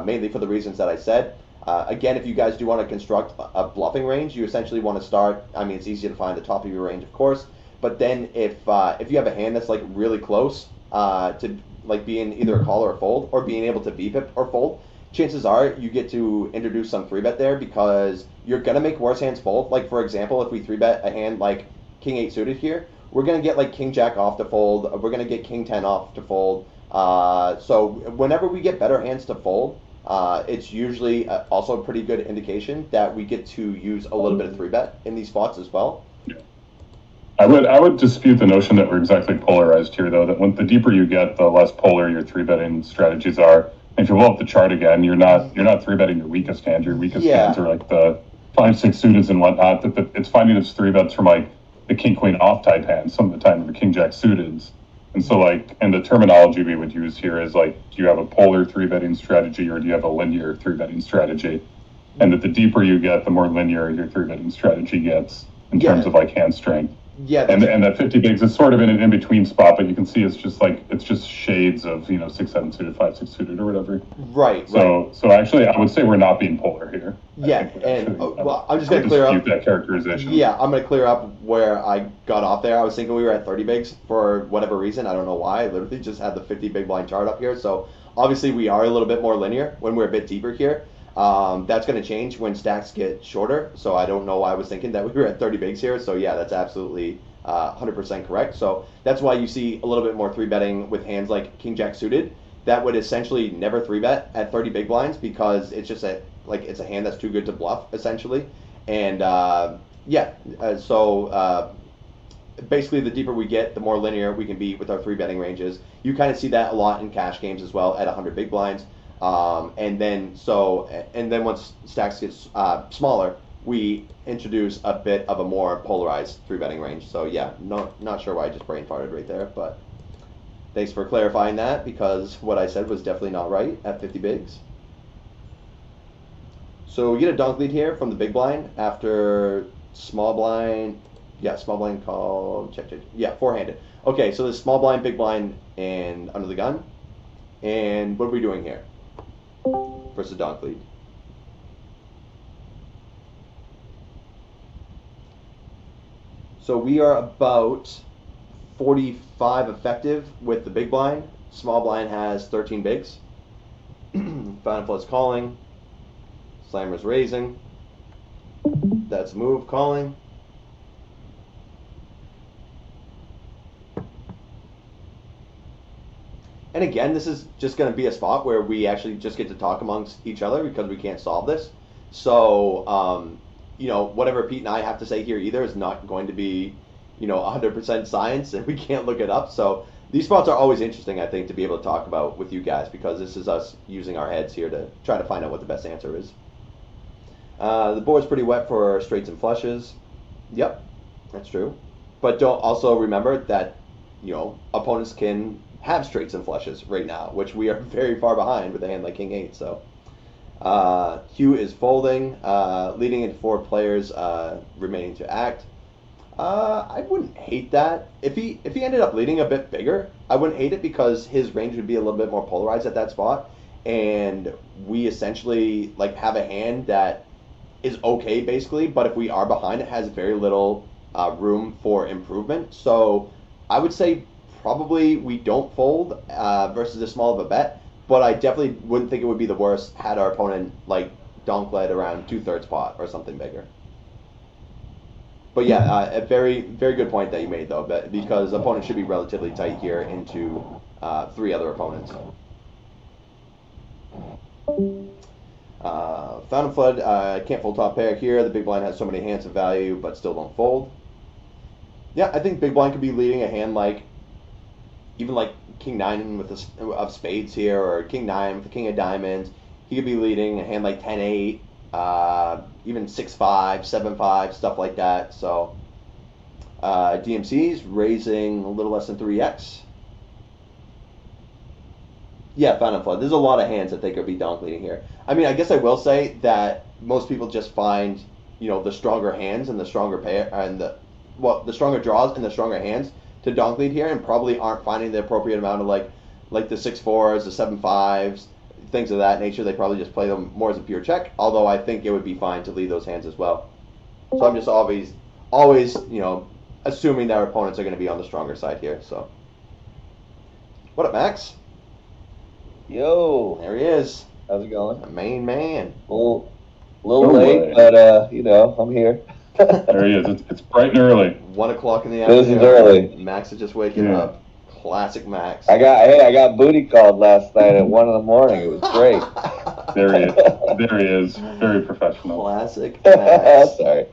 mainly for the reasons that I said. Again, if you guys do want to construct a bluffing range, you essentially want to start, I mean, it's easy to find the top of your range, of course, but then if you have a hand that's like really close to like being either a call or a fold, or being able to V-pip or fold, chances are you get to introduce some 3-bet there, because you're going to make worse hands fold. Like, for example, if we 3-bet a hand like King 8 suited here, we're going to get like King Jack off to fold. We're going to get King 10 off to fold. So whenever we get better hands to fold, it's usually also a pretty good indication that we get to use a little bit of 3-bet in these spots as well. I would dispute the notion that we're exactly polarized here, though, that when the deeper you get, the less polar your 3-betting strategies are. If you pull up the chart again, you're not 3-betting your weakest hand. Your weakest hands are like the 5-6 suited and whatnot. It's finding its 3-bets from like the King Queen off type hands some of the time, or the King Jack suited. And so like, and the terminology we would use here is like, do you have a polar 3-betting strategy, or do you have a linear 3-betting strategy? And that the deeper you get, the more linear your 3-betting strategy gets in terms of like hand strength. Yeah, and that 50 bigs is sort of in an in-between spot, but you can see it's just shades of 6-7 suited, 5-6 suited, or whatever. Right. So actually, I would say we're not being polar here. Yeah, and well, I'm just gonna clear up that characterization. Yeah, I'm gonna clear up where I got off there. I was thinking we were at 30 bigs for whatever reason. I don't know why. I literally just had the 50 big blind chart up here. So obviously we are a little bit more linear when we're a bit deeper here. That's going to change when stacks get shorter. So I don't know why I was thinking that we were at 30 bigs here. So yeah, that's absolutely 100% correct. So that's why you see a little bit more 3-betting with hands like King Jack suited. That would essentially never 3-bet at 30 big blinds because it's just it's a hand that's too good to bluff essentially. And basically the deeper we get, the more linear we can be with our 3-betting ranges. You kind of see that a lot in cash games as well at 100 big blinds. And then once stacks get smaller, we introduce a bit of a more polarized 3-betting range. So yeah, not sure why I just brain farted right there, but thanks for clarifying that because what I said was definitely not right at 50 bigs. So we get a donk lead here from the big blind after small blind. Yeah, small blind call, check. Yeah, 4-handed. Okay, so there's small blind, big blind, and under the gun. And what are we doing here versus donk lead? So we are about 45 effective with the big blind. Small blind has 13 bigs. Final flood's calling. Slammer's raising. That's move calling. And again, this is just going to be a spot where we actually just get to talk amongst each other because we can't solve this. So, whatever Pete and I have to say here either is not going to be, 100% science, and we can't look it up. So these spots are always interesting, I think, to be able to talk about with you guys because this is us using our heads here to try to find out what the best answer is. The board's pretty wet for straights and flushes. Yep, that's true. But don't also remember that, opponents can have straights and flushes right now, which we are very far behind with a hand like King 8. So Hugh is folding, leading into 4 players remaining to act. I wouldn't hate that. If he ended up leading a bit bigger, I wouldn't hate it because his range would be a little bit more polarized at that spot, and we essentially have a hand that is okay basically, but if we are behind, it has very little room for improvement. So I would say probably we don't fold versus a small of a bet, but I definitely wouldn't think it would be the worst had our opponent donk led around 2/3 pot or something bigger. But yeah, a very, very good point that you made though, because opponents should be relatively tight here into 3 other opponents. Fountain Flood, can't fold top pair here. The big blind has so many hands of value, but still don't fold. Yeah, I think big blind could be leading a hand even King 9 with of spades here, or King 9 with the King of diamonds. He could be leading a hand like 10-8, even 6-5, 7-5, stuff like that. So DMC's raising a little less than 3x. Yeah, Fountain Flood. There's a lot of hands that they could be donk leading here. I mean, I guess I will say that most people just find, the stronger hands and the stronger pair and the stronger draws and the stronger hands to donk lead here, and probably aren't finding the appropriate amount of like the 6-4s, the 7-5s, things of that nature. They probably just play them more as a pure check. Although I think it would be fine to lead those hands as well. So I'm just always, assuming that our opponents are going to be on the stronger side here. So, what up, Max? Yo, there he is. How's it going? The main man. A little late, but I'm here. There he is. It's bright and early. 1 o'clock in the afternoon. This is early. Max is just waking up. Classic Max. I got booty called last night at 1 a.m. It was great. There he is. There he is. Very professional. Classic Max. Sorry.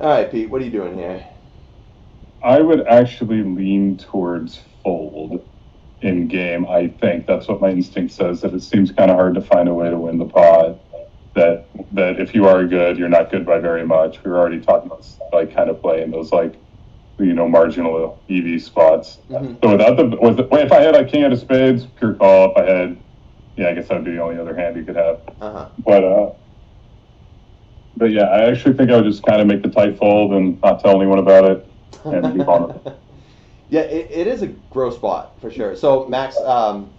All right, Pete. What are you doing here? I would actually lean towards fold in game. I think that's what my instinct says. That it seems kind of hard to find a way to win the pot. That if you are good, you're not good by very much. We were already talking about kind of play in those marginal EV spots. Mm-hmm. So if I had a king out of spades, pure call. If I had, I guess that would be the only other hand you could have. Uh-huh. But yeah, I actually think I would just kind of make the tight fold and not tell anyone about it and move on. Yeah, it is a gross spot for sure. So Max,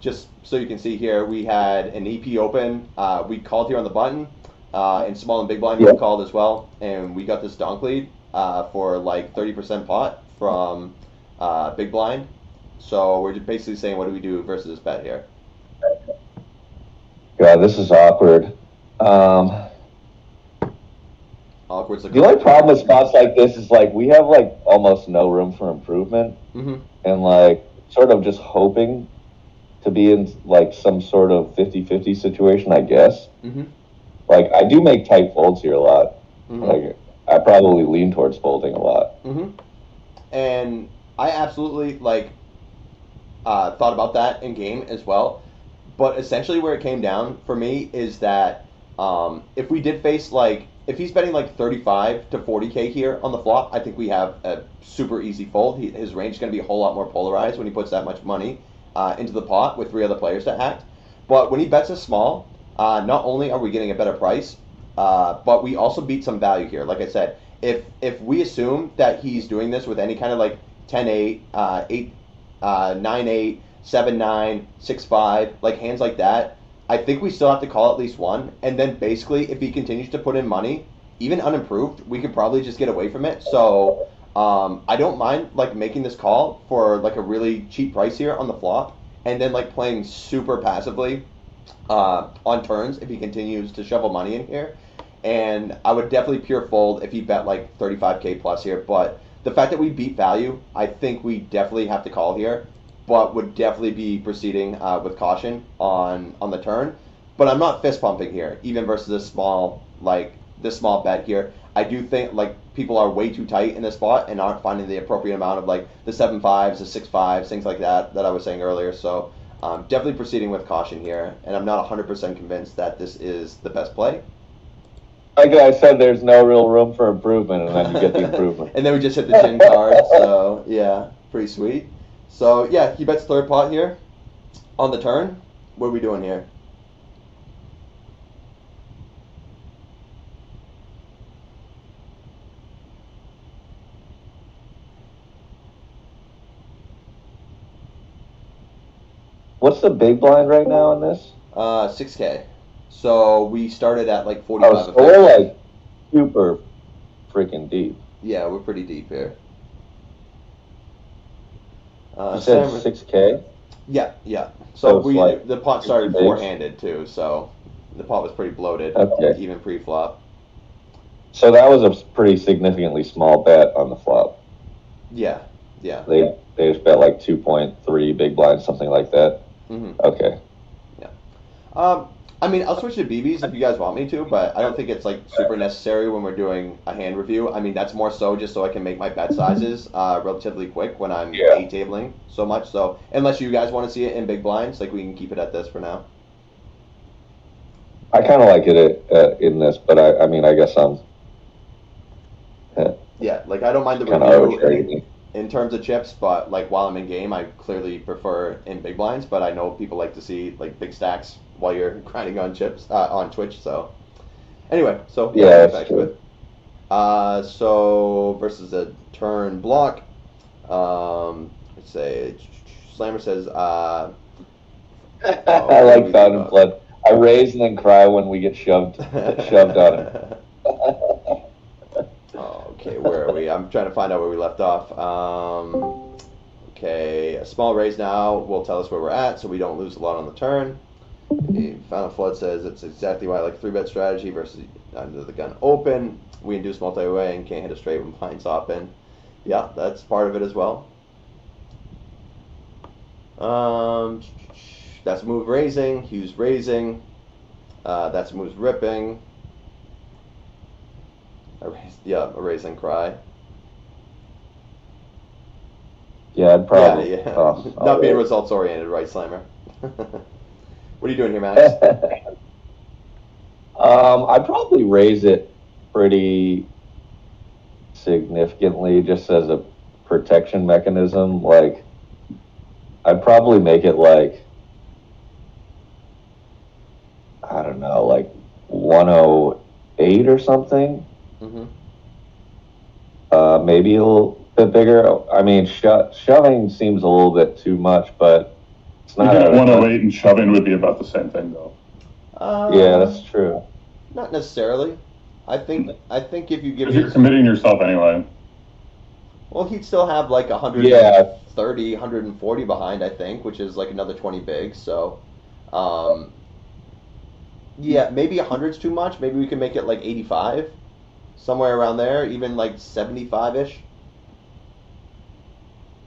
just so you can see here, we had an EP open. We called here on the button, and small and big blind we called as well, and we got this donk lead for 30% pot from big blind. So we're just basically saying, what do we do versus this bet here? God, this is awkward. Awkward's the only problem with spots like this is like we have like almost no room for improvement, and like sort of just hoping to be in like some sort of 50-50 situation, I guess. Like I do make tight folds here a lot. Like I probably lean towards folding a lot. And I absolutely like thought about that in game as well. But essentially, where it came down for me is that if we did face like if he's betting like 35 to 40K here on the flop, I think we have a super easy fold. His range is going to be a whole lot more polarized when he puts that much money into the pot with 3 other players to act. But when he bets us small, not only are we getting a better price, but we also beat some value here. Like I said, if we assume that he's doing this with any kind of like 10-8, 9-8, 7-9, 6-5, like hands like that, I think we still have to call at least one. And then basically, if he continues to put in money, even unimproved, we could probably just get away from it. So I don't mind like making this call for like a really cheap price here on the flop, and then like playing super passively on turns if he continues to shovel money in here. And I would definitely pure fold if he bet like 35K plus here. But the fact that we beat value, I think we definitely have to call here, but would definitely be proceeding with caution on the turn. But I'm not fist pumping here, even versus this small bet here. I do think like people are way too tight in this spot and aren't finding the appropriate amount of like the 7-5s, the 6-5s, things like that I was saying earlier. So definitely proceeding with caution here, and I'm not 100% convinced that this is the best play. Like I said, there's no real room for improvement, and then you get the improvement. And then we just hit the gin card, so yeah, pretty sweet. So yeah, he bets third pot here on the turn. What are we doing here? What's the big blind right now in this? 6K. So we started at like 45. Oh, so we're like super freaking deep. Yeah, we're pretty deep here. You said 6K? Yeah. So like the pot started four-handed too, so the pot was pretty bloated, even pre-flop. So that was a pretty significantly small bet on the flop. Yeah. They just bet like 2.3 big blinds, something like that. Okay. Yeah. I mean, I'll switch to BBs if you guys want me to, but I don't think it's like super necessary when we're doing a hand review. I mean, that's more so just so I can make my bet sizes relatively quick when I'm A-tabling so much. So unless you guys want to see it in big blinds, like we can keep it at this for now. I kind of like it in this, but I mean, I guess I'm. Yeah, like I don't mind the review in terms of chips, but like while I'm in game, I clearly prefer in big blinds. But I know people like to see like big stacks while you're grinding on chips on Twitch. So anyway, so yeah, back to it. So versus a turn block. Let's say Slammer says. I like Fountain Blood. I raise and then cry when we get shoved on it. Okay, where are we? I'm trying to find out where we left off. Okay, a small raise now will tell us where we're at, so we don't lose a lot on the turn. Final Flood says it's exactly why I like 3-bet strategy versus under the gun open. We induce multi-way and can't hit a straight when blinds open. Yeah, that's part of it as well. That's a move raising. Hughes raising. That's a move ripping. A raising cry. Yeah, I'd probably. Yeah. Not being results oriented, right, Slammer? What are you doing here, Max? I'd probably raise it pretty significantly just as a protection mechanism. Like, I'd probably make it like, I don't know, like 108 or something. Maybe a little bit bigger. I mean, shoving seems a little bit too much, but it's not. 108 and shoving would be about the same thing, though. Yeah, that's true. Not necessarily. I think if you give, you're committing yourself anyway. Well, he'd still have like 130, 140 behind, I think, which is like another 20 big. So, Yeah, maybe 100's too much. Maybe we can make it like 85, somewhere around there, even like 75-ish.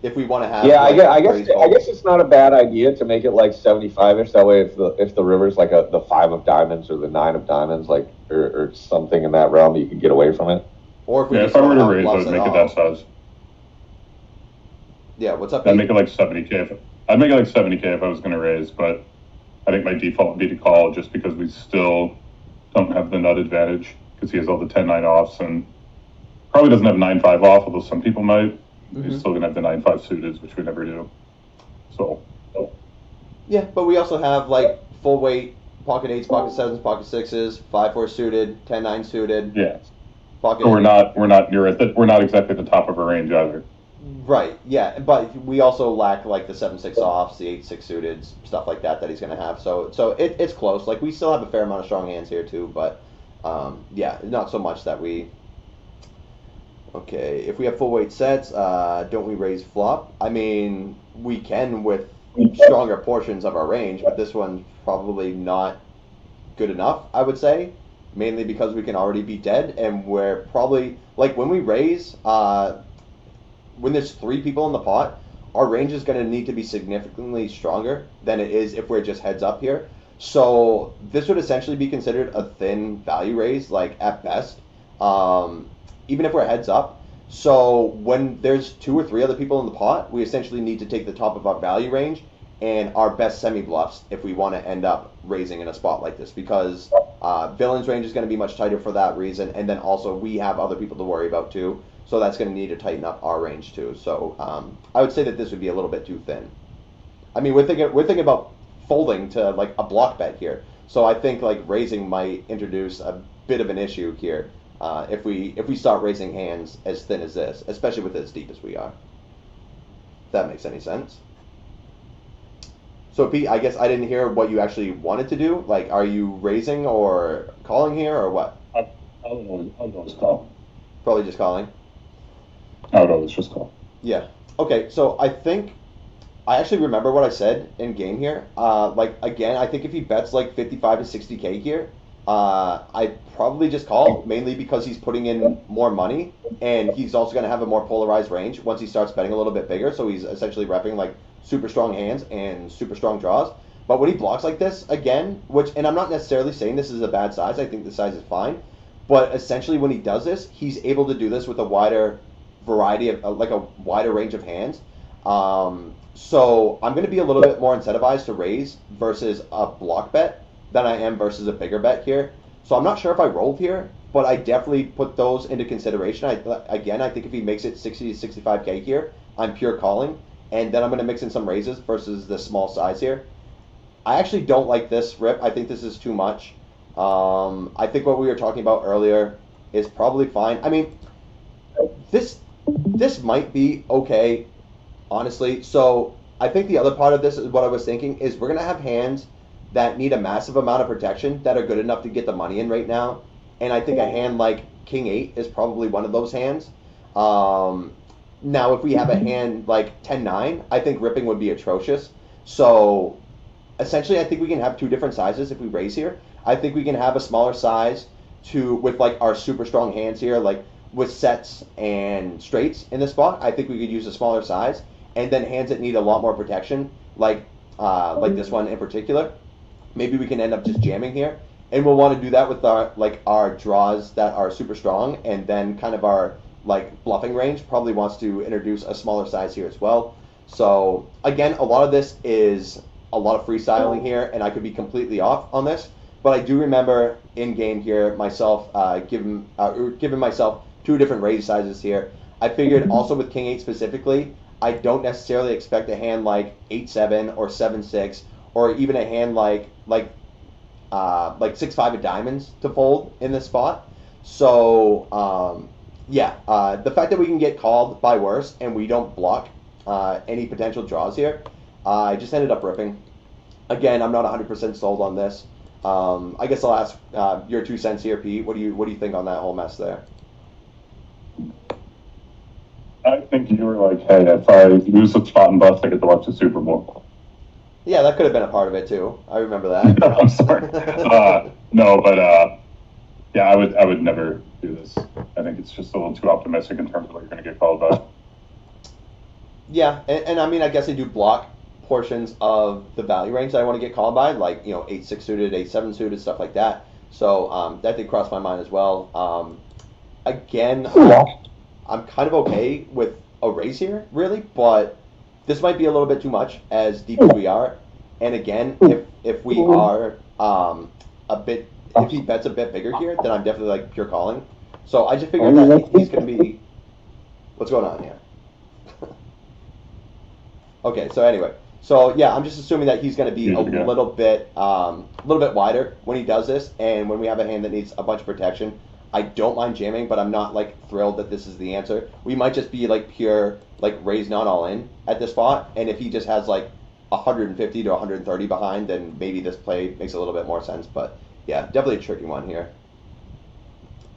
If we want to have Yeah, like I guess it's not a bad idea to make it like 75-ish. That way, if the river's like the 5 of diamonds or the 9 of diamonds, like or something in that realm, you can get away from it. Or if we if I were to raise, I'd make it that size. Yeah, what's up? I'd make it like 70K. I'd make it like 70K if I was going to raise, but I think my default would be to call just because we still don't have the nut advantage because he has all the 10-9 offs and probably doesn't have 9-5 off, although some people might. He's still going to have the 9-5 suited, which we never do. So. Yeah, but we also have like full weight pocket 8s, pocket 7s, pocket 6s, 5-4 suited, 10-9 suited. Yeah. So we're not we're not exactly at the top of our range either. Right. Yeah, but we also lack like the 7-6 offs, the 8-6 suited, stuff like that he's going to have. So it's close. Like we still have a fair amount of strong hands here too, but yeah, not so much that we. Okay, if we have full weight sets, don't we raise flop? I mean, we can with stronger portions of our range, but this one's probably not good enough, I would say. Mainly because we can already be dead, and we're probably, like, when we raise, when there's 3 people in the pot, our range is going to need to be significantly stronger than it is if we're just heads up here. So this would essentially be considered a thin value raise, like, at best. Even if we're heads up. So when there's 2 or 3 other people in the pot, we essentially need to take the top of our value range and our best semi-bluffs if we want to end up raising in a spot like this, because villain's range is going to be much tighter for that reason, and then also we have other people to worry about too, so that's going to need to tighten up our range too. So I would say that this would be a little bit too thin. I mean, we're thinking about folding to like a block bet here, so I think like raising might introduce a bit of an issue here. If we start raising hands as thin as this, especially with as deep as we are. If that makes any sense. So Pete, I guess I didn't hear what you actually wanted to do. Like, are you raising or calling here or what? I'll always call. Probably just calling. I would always just call. Yeah. Okay, so I think I actually remember what I said in game here. Like, again, I think if he bets like 55 to 60K here, I'd probably just call, mainly because he's putting in more money, and he's also going to have a more polarized range once he starts betting a little bit bigger, so he's essentially repping like super strong hands and super strong draws. But when he blocks like this, again, and I'm not necessarily saying this is a bad size, I think the size is fine, but essentially when he does this, he's able to do this with a wider variety of, like a wider range of hands. So I'm going to be a little bit more incentivized to raise versus a block bet than I am versus a bigger bet here. So I'm not sure if I rolled here, but I definitely put those into consideration. I think if he makes it 60 to 65K here, I'm pure calling, and then I'm going to mix in some raises versus the small size here. I actually don't like this rip. I think this is too much. I think what we were talking about earlier is probably fine. I mean, this might be okay, honestly. So I think the other part of this is what I was thinking is we're going to have hands that need a massive amount of protection that are good enough to get the money in right now. And I think a hand like King 8 is probably one of those hands. Now, if we have a hand like 10-9, I think ripping would be atrocious. So essentially, I think we can have 2 different sizes if we raise here. I think we can have a smaller size with like our super strong hands here, like with sets and straights in the spot. I think we could use a smaller size, and then hands that need a lot more protection, like this one in particular. Maybe we can end up just jamming here, and we'll want to do that with our draws that are super strong, and then kind of our like bluffing range probably wants to introduce a smaller size here as well. So again, a lot of this is a lot of freestyling here, and I could be completely off on this, but I do remember in game here myself giving myself 2 different raise sizes here. I figured also with King 8 specifically, I don't necessarily expect a hand like 8-7 or 7-6, or even a hand like 6-5 of diamonds to fold in this spot. So the fact that we can get called by worse and we don't block any potential draws here, I just ended up ripping. Again, I'm not 100% sold on this. I guess I'll ask your 2 cents here, Pete. What do you think on that whole mess there? I think you were like, hey, if I lose the spot and bust, I get to watch the Super Bowl. Yeah, that could have been a part of it too. I remember that. I'm sorry. No, but yeah, I would never do this. I think it's just a little too optimistic in terms of what you're going to get called by. Yeah, and I mean, I guess I do block portions of the value range that I want to get called by, like 8-6 suited, 8-7 suited, stuff like that. So that did cross my mind as well. Again, I'm kind of okay with a raise here, really, but this might be a little bit too much as deep as we are. And again, if we are if he bets a bit bigger here, then I'm definitely like pure calling. So I just figured that he's going to be. What's going on here? Okay, so anyway, so yeah, I'm just assuming that he's going to be a little bit wider when he does this, and when we have a hand that needs a bunch of protection, I don't mind jamming, but I'm not like thrilled that this is the answer. We might just be like pure like raise not all in at this spot, and if he just has like 150 to 130 behind, then maybe this play makes a little bit more sense. But yeah, definitely a tricky one here.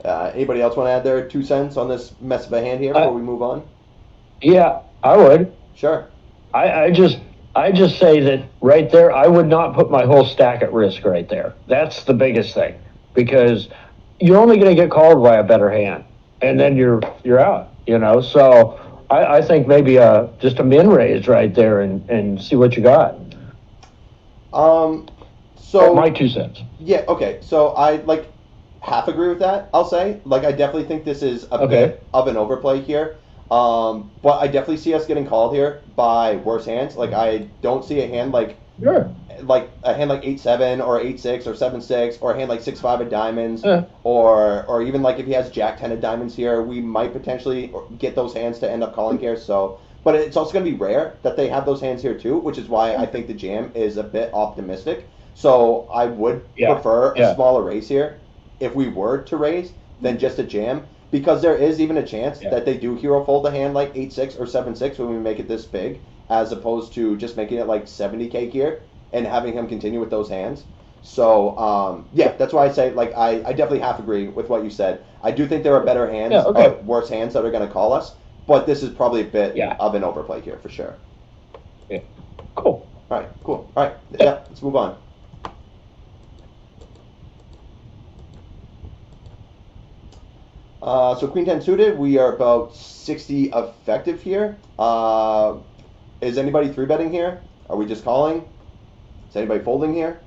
Anybody else want to add their 2 cents on this mess of a hand here before we move on? Yeah, I would. Sure. I just say that right there, I would not put my whole stack at risk right there. That's the biggest thing, because you're only going to get called by a better hand, and then you're out. So I think maybe just a min raise right there and see what you got. So my 2 cents. Yeah. Okay. So I like half agree with that. I'll say like I definitely think this is a bit of an overplay here. But I definitely see us getting called here by worse hands. Like I don't see a hand like a hand like 8-7 or 8-6 or 7-6 or a hand like 6-5 of diamonds or even like if he has Jack 10 of diamonds here, we might potentially get those hands to end up calling here. So, but it's also going to be rare that they have those hands here too, which is why I think the jam is a bit optimistic. So I would prefer a smaller raise here if we were to raise than just a jam. Because there is even a chance that they do hero fold a hand like 8-6 or 7-6 when we make it this big, as opposed to just making it like 70k here and having him continue with those hands. So, yeah, that's why I say, like, I definitely half agree with what you said. I do think there are better hands, worse hands that are going to call us, but this is probably a bit of an overplay here for sure. Yeah. Cool. All right, cool. All right, yeah, let's move on. So Queen 10 suited, we are about 60 effective here. Is anybody 3-betting here? Are we just calling? Is anybody folding here?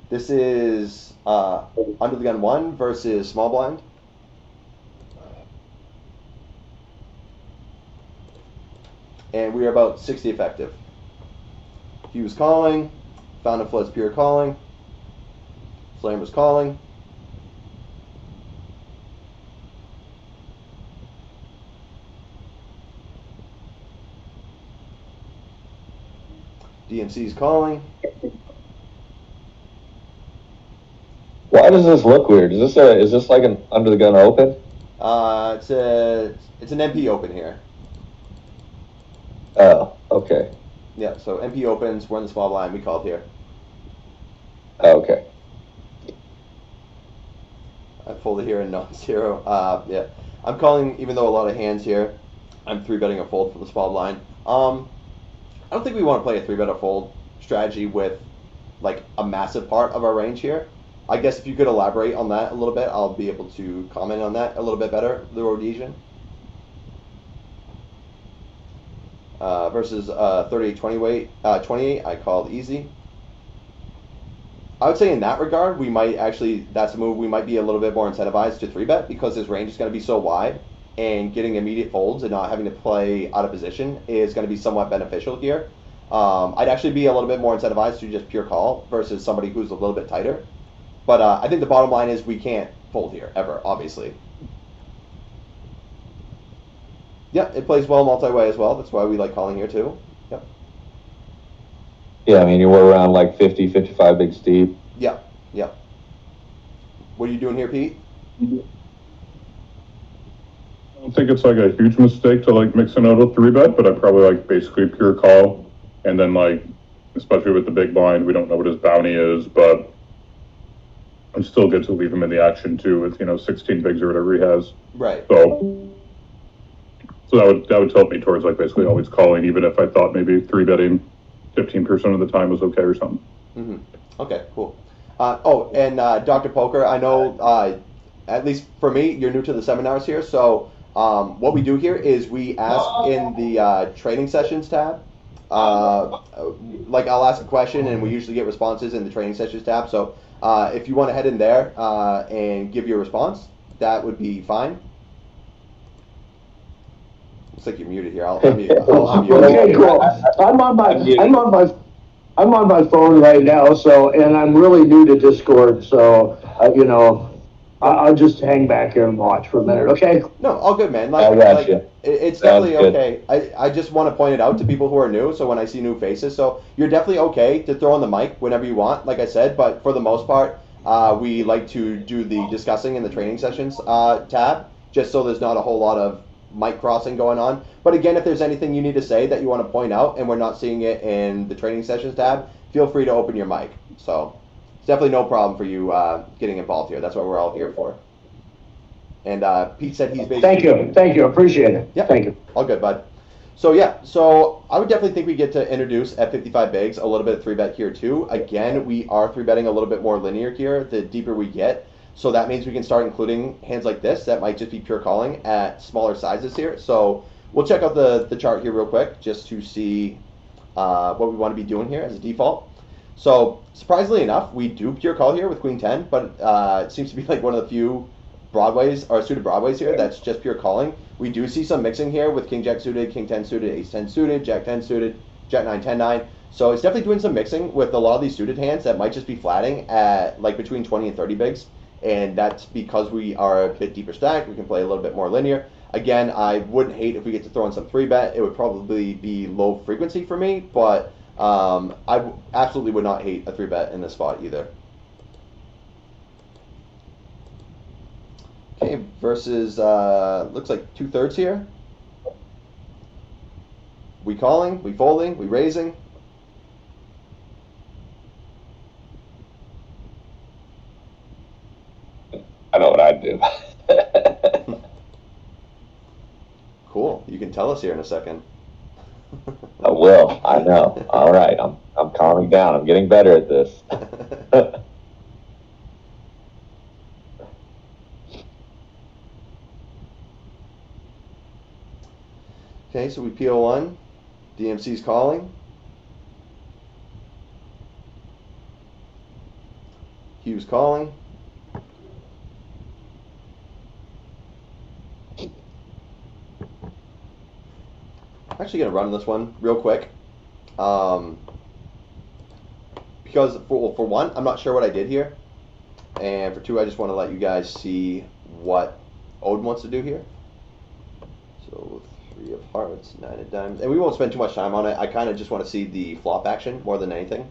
This is under the gun 1 versus small blind. And we are about 60 effective. He was calling. Found and Flood's pure calling. Slam was calling. DMC's calling. Why does this look weird? Is this like an under the gun open? It's an MP open here. Oh, okay. Yeah, so MP opens, we're in the small blind, we called here. Okay. I folded here in non-zero. Yeah, I'm calling even though a lot of hands here. I'm 3-betting a fold for the small blind. I don't think we want to play a 3-bet or fold strategy with like a massive part of our range here. I guess if you could elaborate on that a little bit, I'll be able to comment on that a little bit better, the Rhodesian. Versus 38-28, I called easy. I would say in that regard, we might actually, that's a move we might be a little bit more incentivized to 3-bet because his range is going to be so wide and getting immediate folds and not having to play out of position is going to be somewhat beneficial here. I'd actually be a little bit more incentivized to just pure call versus somebody who's a little bit tighter. But I think the bottom line is we can't fold here, ever, obviously. Yeah, it plays well multi-way as well. That's why we like calling here too. Yep. Yeah, I mean, you were around like 50, 55 big steep. Yeah, yeah. What are you doing here, Pete? I don't think it's like a huge mistake to like mix an auto 3-bet, but I probably like basically pure call. And then like, especially with the big blind, we don't know what his bounty is, but it's still good to leave him in the action too with, 16 bigs or whatever he has. Right. So So that would tilt me towards like basically always calling, even if I thought maybe 3-betting 15% of the time was okay or something. Mm-hmm. Okay, cool. And Dr. Poker, I know at least for me, you're new to the seminars here, so what we do here is we ask in the training sessions tab. Like I'll ask a question and we usually get responses in the training sessions tab. So if you want to head in there and give your response, that would be fine. Looks like you're muted here. I'll unmute. Okay, cool. I'm on my phone right now, and I'm really new to Discord, so I'll just hang back here and watch for a minute, okay? No, all good, man. I got you. It's definitely okay. I just want to point it out to people who are new, so when I see new faces, so you're definitely okay to throw on the mic whenever you want, like I said, but for the most part, we like to do the discussing in the training sessions tab, just so there's not a whole lot of mic crossing going on. But again, if there's anything you need to say that you want to point out and we're not seeing it in the training sessions tab, feel free to open your mic. So it's definitely no problem for you getting involved here. That's what we're all here for. And Pete said he's basically... Thank you, appreciate it. Yeah, thank you. All good, bud. So yeah, so I would definitely think we get to introduce at 55 bigs a little bit of 3-bet here too. Again, we are 3-betting a little bit more linear here the deeper we get. So that means we can start including hands like this that might just be pure calling at smaller sizes here. So we'll check out the chart here real quick just to see what we want to be doing here as a default. So surprisingly enough, we do pure call here with Queen 10, but it seems to be like one of the few broadways or suited broadways here that's just pure calling. We do see some mixing here with King Jack suited, King 10 suited, Ace 10 suited, Jack 10 suited, Jack 9, 10, 9. So it's definitely doing some mixing with a lot of these suited hands that might just be flatting at like between 20 and 30 bigs. And that's because we are a bit deeper stacked. We can play a little bit more linear. Again, I wouldn't hate if we get to throw in some 3-bet. It would probably be low frequency for me, but I absolutely would not hate a 3-bet in this spot either. Okay, versus looks like 2/3 here. We calling, we folding, we raising. I know what I'd do. Cool. You can tell us here in a second. I will. I know. All right. I'm calming down. I'm getting better at this. Okay, so we PO1. DMC's calling. Hugh's calling. I'm actually going to run this one real quick. Because for one, I'm not sure what I did here. And for two, I just want to let you guys see what Odin wants to do here. So 3 of hearts, 9 of diamonds. And we won't spend too much time on it. I kind of just want to see the flop action more than anything.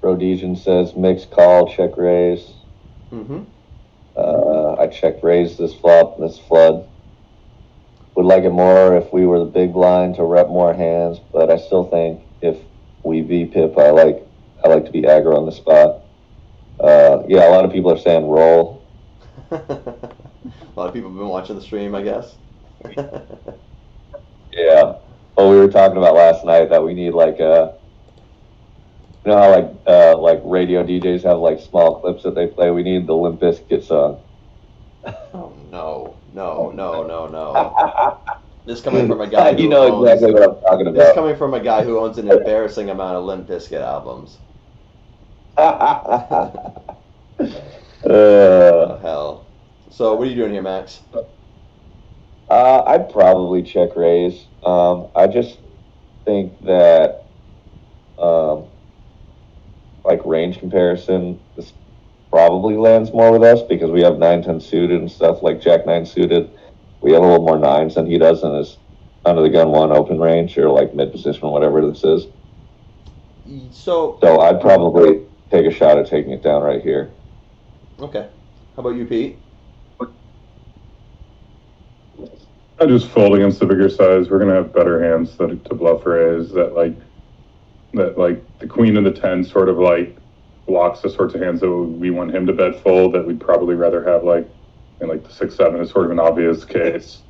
Rhodesian says mix call, check raise. Mm-hmm. I check raise this flop, this flood. Would like it more if we were the big blind to rep more hands, but I still think if we V-pip, I like to be aggro on the spot. Yeah, a lot of people are saying roll. A lot of people have been watching the stream, I guess. Yeah. Well, we were talking about last night that we need like you know how like radio DJs have like small clips that they play. We need the Limp Bizkit song. Oh no. This coming from a guy who you know exactly what I'm talking about. This coming from a guy who owns an embarrassing amount of Limp Bizkit albums. Oh, hell. So what are you doing here, Max? I'd probably check raise. I just think that like range comparison, this probably lands more with us because we have 9-10 suited and stuff like Jack 9 suited. We have a little more 9s than he does in his under the gun 1 open range or like mid position, whatever this is. So I'd probably take a shot at taking it down right here. Okay. How about you, Pete? I just fold against the bigger size. We're gonna have better hands to bluff raise that like the queen and the 10 sort of like blocks the sorts of hands that we want him to bet fold that we'd probably rather have like And like the 6-7 is sort of an obvious case,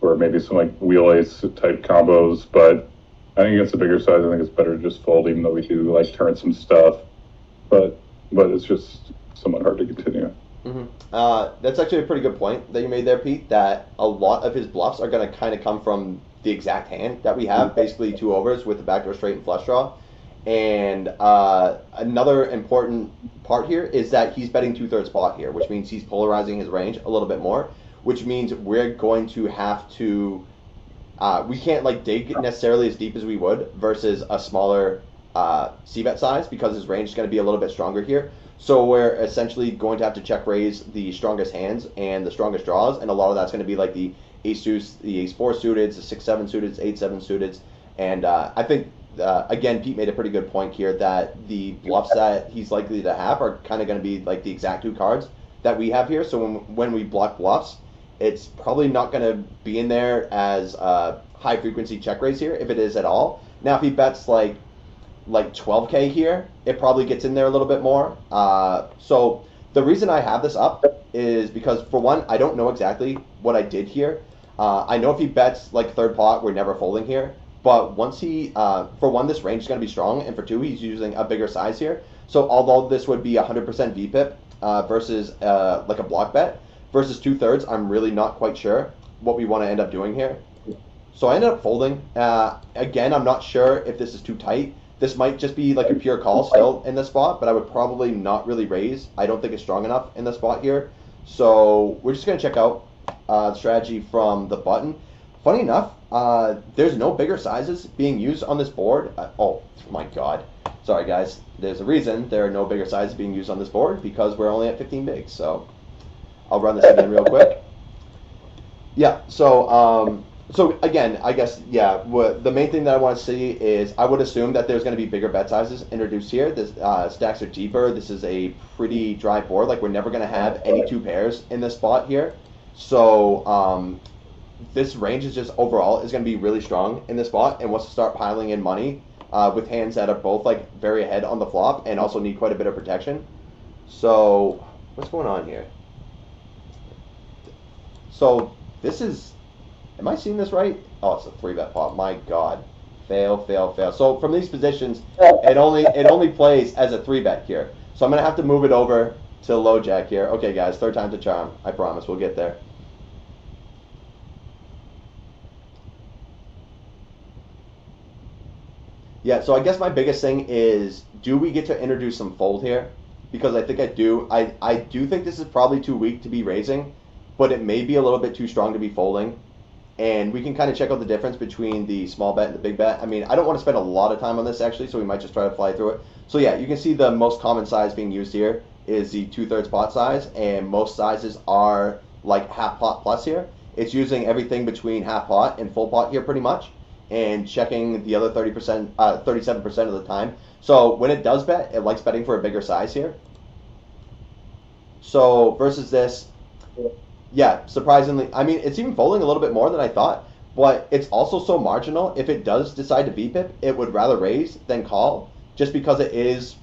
or maybe some like wheel ace type combos. But I think against the bigger size, I think it's better to just fold, even though we do like turn some stuff. But it's just somewhat hard to continue. That's actually a pretty good point that you made there, Pete, that a lot of his bluffs are going to kind of come from the exact hand that we have, basically 2 overs with the backdoor straight and flush draw. And another important part here is that he's betting 2/3 pot here, which means he's polarizing his range a little bit more, which means we're going to have to, we can't like dig necessarily as deep as we would versus a smaller c-bet size, because his range is going to be a little bit stronger here. So we're essentially going to have to check raise the strongest hands and the strongest draws, and a lot of that's going to be like the ace deuce, the ace 4 suited, the 6-7 suited, 8-7 suited, and I think again Pete made a pretty good point here that the bluffs that he's likely to have are kind of going to be like the exact 2 cards that we have here. So when we block bluffs, it's probably not going to be in there as high frequency check raise here, if it is at all. Now if he bets like 12K here, it probably gets in there a little bit more. So the reason I have this up is because, for one, I don't know exactly what I did here. I know if he bets like 3rd pot, we're never folding here. But once he, for one, this range is going to be strong, and for 2, he's using a bigger size here. So although this would be 100% VPIP versus like a block bet versus 2/3, I'm really not quite sure what we want to end up doing here. So I ended up folding. Again, I'm not sure if this is too tight. This might just be like a pure call still in this spot, but I would probably not really raise. I don't think it's strong enough in the spot here. So we're just going to check out the strategy from the button. Funny enough, there's no bigger sizes being used on this board. Oh my god. Sorry guys. There's a reason there are no bigger sizes being used on this board, because we're only at 15 bigs. So I'll run this again real quick. Yeah, so again, I guess, yeah, the main thing that I want to see is I would assume that there's going to be bigger bet sizes introduced here. This stacks are deeper. This is a pretty dry board. Like, we're never going to have any 2 pairs in this spot here. So this range is just overall is going to be really strong in this spot, and wants to start piling in money with hands that are both like very ahead on the flop and also need quite a bit of protection. So what's going on here? So this is, am I seeing this right? Oh, it's a 3-bet pot. My god. Fail, fail, fail. So from these positions, it only plays as a 3-bet here. So I'm going to have to move it over to low jack here. Okay, guys, 3rd time's a charm. I promise we'll get there. Yeah, so I guess my biggest thing is, do we get to introduce some fold here? Because I think I do. I do think this is probably too weak to be raising, but it may be a little bit too strong to be folding. And we can kind of check out the difference between the small bet and the big bet. I mean, I don't want to spend a lot of time on this, actually, so we might just try to fly through it. So yeah, you can see the most common size being used here is the 2/3 pot size, and most sizes are like half pot plus here. It's using everything between half pot and full pot here pretty much, and checking the other 37% of the time. So when it does bet, it likes betting for a bigger size here. So versus this, yeah, surprisingly, I mean, it's even folding a little bit more than I thought, but it's also so marginal. If it does decide to VPIP, it would rather raise than call, just because it is,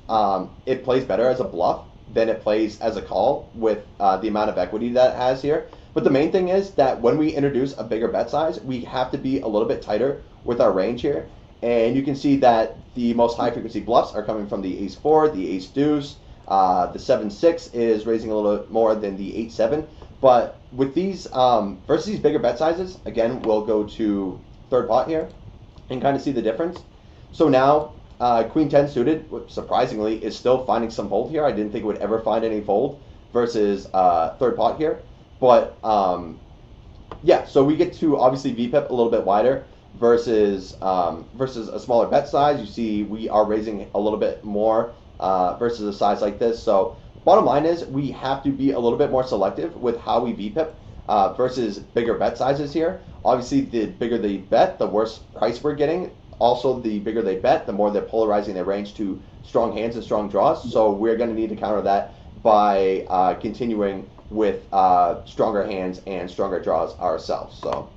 it plays better as a bluff than it plays as a call with the amount of equity that it has here. But the main thing is that when we introduce a bigger bet size, we have to be a little bit tighter with our range here. And you can see that the most high frequency bluffs are coming from the ace 4, the ace deuce, the 7-6 is raising a little bit more than the 8-7. But with these, versus these bigger bet sizes, again, we'll go to 3rd pot here and kind of see the difference. So now, Queen 10 suited, surprisingly, is still finding some fold here. I didn't think it would ever find any fold versus 3rd pot here. But, yeah, so we get to obviously VPIP a little bit wider versus a smaller bet size. You see we are raising a little bit more versus a size like this. So bottom line is we have to be a little bit more selective with how we VPIP versus bigger bet sizes here. Obviously, the bigger they bet, the worse price we're getting. Also, the bigger they bet, the more they're polarizing their range to strong hands and strong draws. So we're going to need to counter that by continuing with stronger hands and stronger draws ourselves. So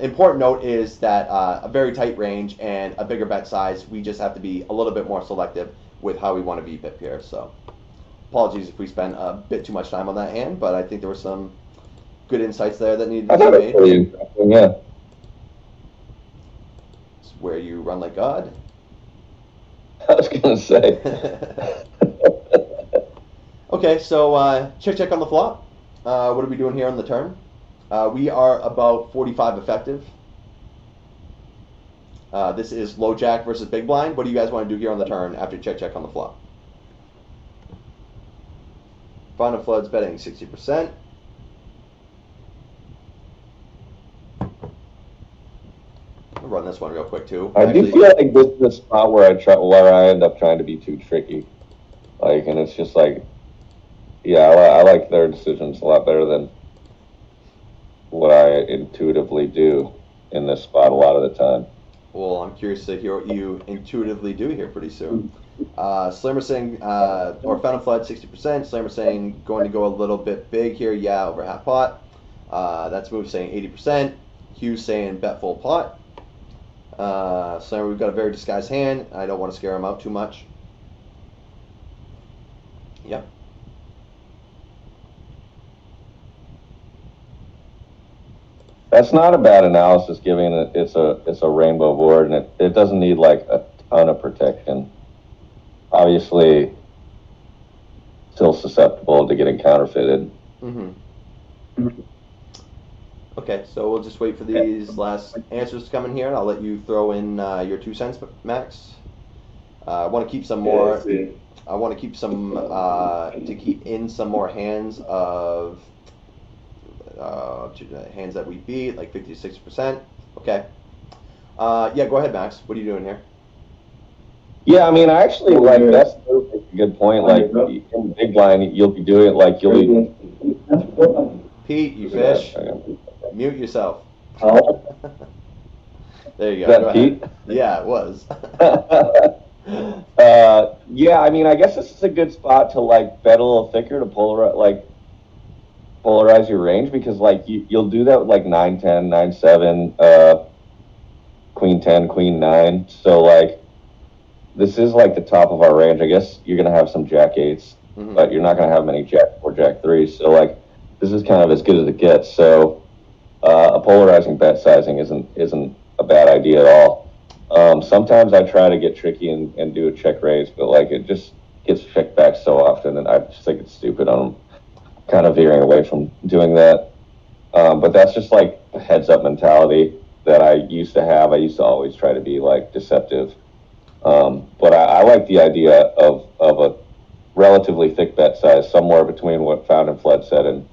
important note is that a very tight range and a bigger bet size, we just have to be a little bit more selective with how we want to VPIP here. So apologies if we spent a bit too much time on that hand, but I think there were some good insights there that need I to thought be it made. was pretty interesting, yeah. It's where you run like God. I was gonna say. Okay, so check on the flop. What are we doing here on the turn? We are about 45 effective. This is low jack versus big blind. What do you guys want to do here on the turn after check on the flop? Final Flood's betting 60%. I'll run this one real quick too. I do feel like this is a spot where I end up trying to be too tricky. Like, and it's just like, yeah, I like their decisions a lot better than what I intuitively do in this spot a lot of the time. Well, I'm curious to hear what you intuitively do here pretty soon. Slammer saying, or Fountain Flood 60%. Slammer saying going to go a little bit big here. Yeah, over half pot. That's Move saying 80%. Hughes saying bet full pot. Slammer, we've got a very disguised hand. I don't want to scare him out too much. Yep. That's not a bad analysis, given that it's a rainbow board and it doesn't need like a ton of protection. Obviously, still susceptible to getting counterfeited. Mm-hmm. Okay, so we'll just wait for these last answers to come in here, and I'll let you throw in your 2 cents, Max. I want to keep some more. I want to keep some to keep in some more hands of hands that we beat, like 50 to 60%. Okay. Yeah, go ahead, Max. What are you doing here? Yeah, I mean, actually, like that's a good point. Like in the big blind, you'll be doing it like you'll be. Pete, you fish. Mute yourself. There you go. Is that go Pete? Ahead. Yeah, it was. Yeah, I mean, I guess this is a good spot to like bet a little thicker to polarize your range, because like you'll do that with like 9-10, 9-7, Queen 10, Queen 9. So like this is like the top of our range. I guess you're gonna have some Jack 8s, but you're not gonna have many Jack 4, Jack 3s. So like this is kind of as good as it gets. So a polarizing bet sizing isn't a bad idea at all. Sometimes I try to get tricky and do a check raise, but like it just gets checked back so often, and I just think it's stupid. I'm kind of veering away from doing that. But that's just like a heads up mentality that I used to have. I used to always try to be like deceptive. But I like the idea of a relatively thick bet size, somewhere between what Found and Flood said, and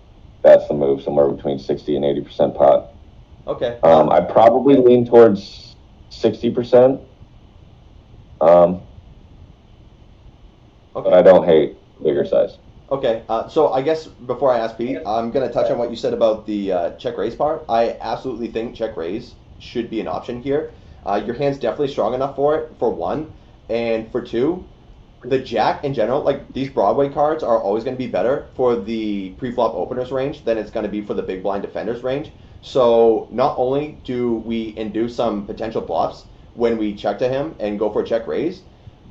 that's the move, somewhere between 60 and 80% pot. Okay. I probably lean towards 60%. Okay. But I don't hate bigger size. Okay, so I guess before I ask Pete, I'm going to touch on what you said about the check raise part. I absolutely think check raise should be an option here. Your hand's definitely strong enough for it, for one. And for two, the Jack in general, like these Broadway cards are always going to be better for the pre-flop openers range than it's going to be for the big blind defenders range. So not only do we induce some potential bluffs when we check to him and go for a check raise,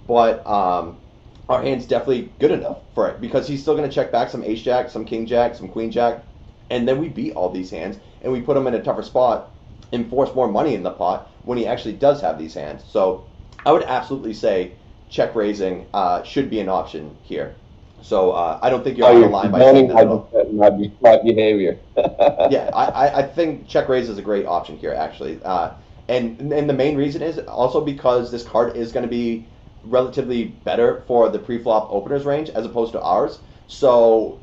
but our hand's definitely good enough for it, because he's still going to check back some ace jack, some king jack, some queen jack, and then we beat all these hands and we put him in a tougher spot and force more money in the pot when he actually does have these hands. So I would absolutely say check raising should be an option here. So I don't think you're out of line by saying that at all. My behavior. Yeah, I think check raise is a great option here, actually. And the main reason is also because this card is going to be relatively better for the pre-flop openers range as opposed to ours. So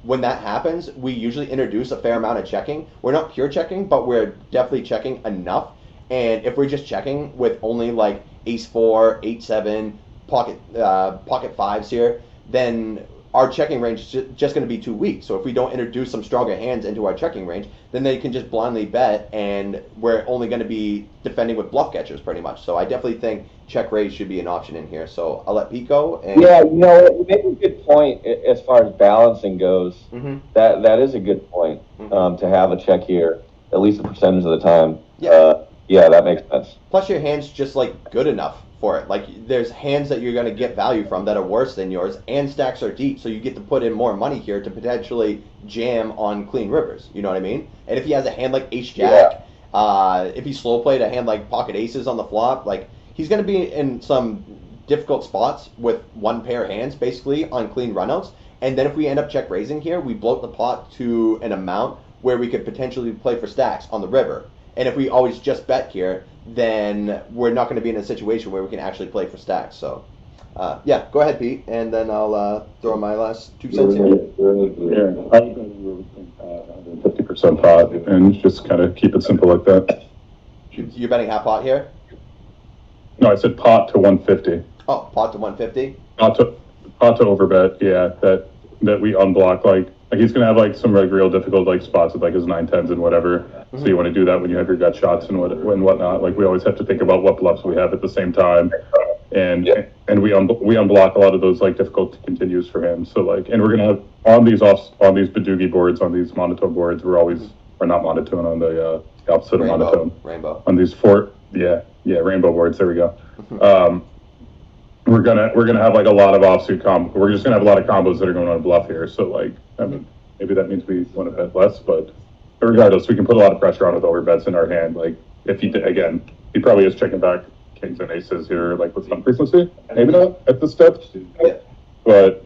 when that happens, we usually introduce a fair amount of checking. We're not pure checking, but we're definitely checking enough. And if we're just checking with only like ace 4, 8-7, pocket fives here, then our checking range is just going to be too weak. So if we don't introduce some stronger hands into our checking range, then they can just blindly bet, and we're only going to be defending with bluff catchers pretty much. So I definitely think check raise should be an option in here. So I'll let Pete go. And yeah, you make a good point as far as balancing goes. Mm-hmm. That is a good point, to have a check here at least a percentage of the time. Yeah. Yeah, that makes sense. Plus your hand's just like good enough for it. Like, there's hands that you're going to get value from that are worse than yours, and stacks are deep, so you get to put in more money here to potentially jam on clean rivers. You know what I mean? And if he has a hand like Ace Jack, if he slow played a hand like Pocket Aces on the flop, like, he's going to be in some difficult spots with one pair hands, basically, on clean runouts. And then if we end up check raising here, we bloat the pot to an amount where we could potentially play for stacks on the river. And if we always just bet here, then we're not going to be in a situation where we can actually play for stacks. So, yeah, go ahead, Pete, and then I'll throw my last 2 cents here. Yeah, I would go 150% pot and just kind of keep it simple like that. You're betting half pot here? No, I said pot to 150. Oh, pot to 150? Pot to overbet, yeah, that we unblock, like he's gonna have like some like real difficult like spots with like his 9-10s and whatever. Mm-hmm. So you want to do that when you have your gut shots and whatnot. Like, we always have to think about what bluffs we have at the same time, and we unblock a lot of those like difficult continues for him. So like, and we're gonna have on these Badoogie boards, on these monotone boards, we're not monotone, on the opposite rainbow, of monotone. Rainbow. On these rainbow boards. There we go. We're gonna have like a lot of offsuit combos. We're just gonna have a lot of combos that are going on a bluff here. So like, I mean, maybe that means we want to bet less, but regardless, we can put a lot of pressure on with overbets in our hand. Like, if he probably is checking back kings and aces here, like with some frequency. Maybe not at this step, but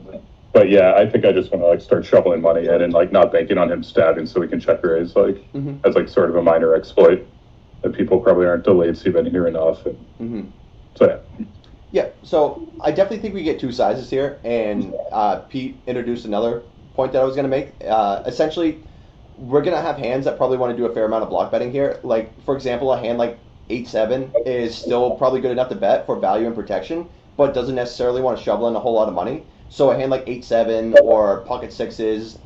yeah, I think I just want to like start shoveling money in and like not banking on him stabbing, so we can check raise as like sort of a minor exploit that people probably aren't delayed c-betting here enough. And, so yeah. Yeah, so I definitely think we get 2 sizes here, and Pete introduced another point that I was going to make. Essentially, we're going to have hands that probably want to do a fair amount of block betting here. Like, for example, a hand like 8-7 is still probably good enough to bet for value and protection, but doesn't necessarily want to shovel in a whole lot of money. So a hand like 8-7 or pocket 6s,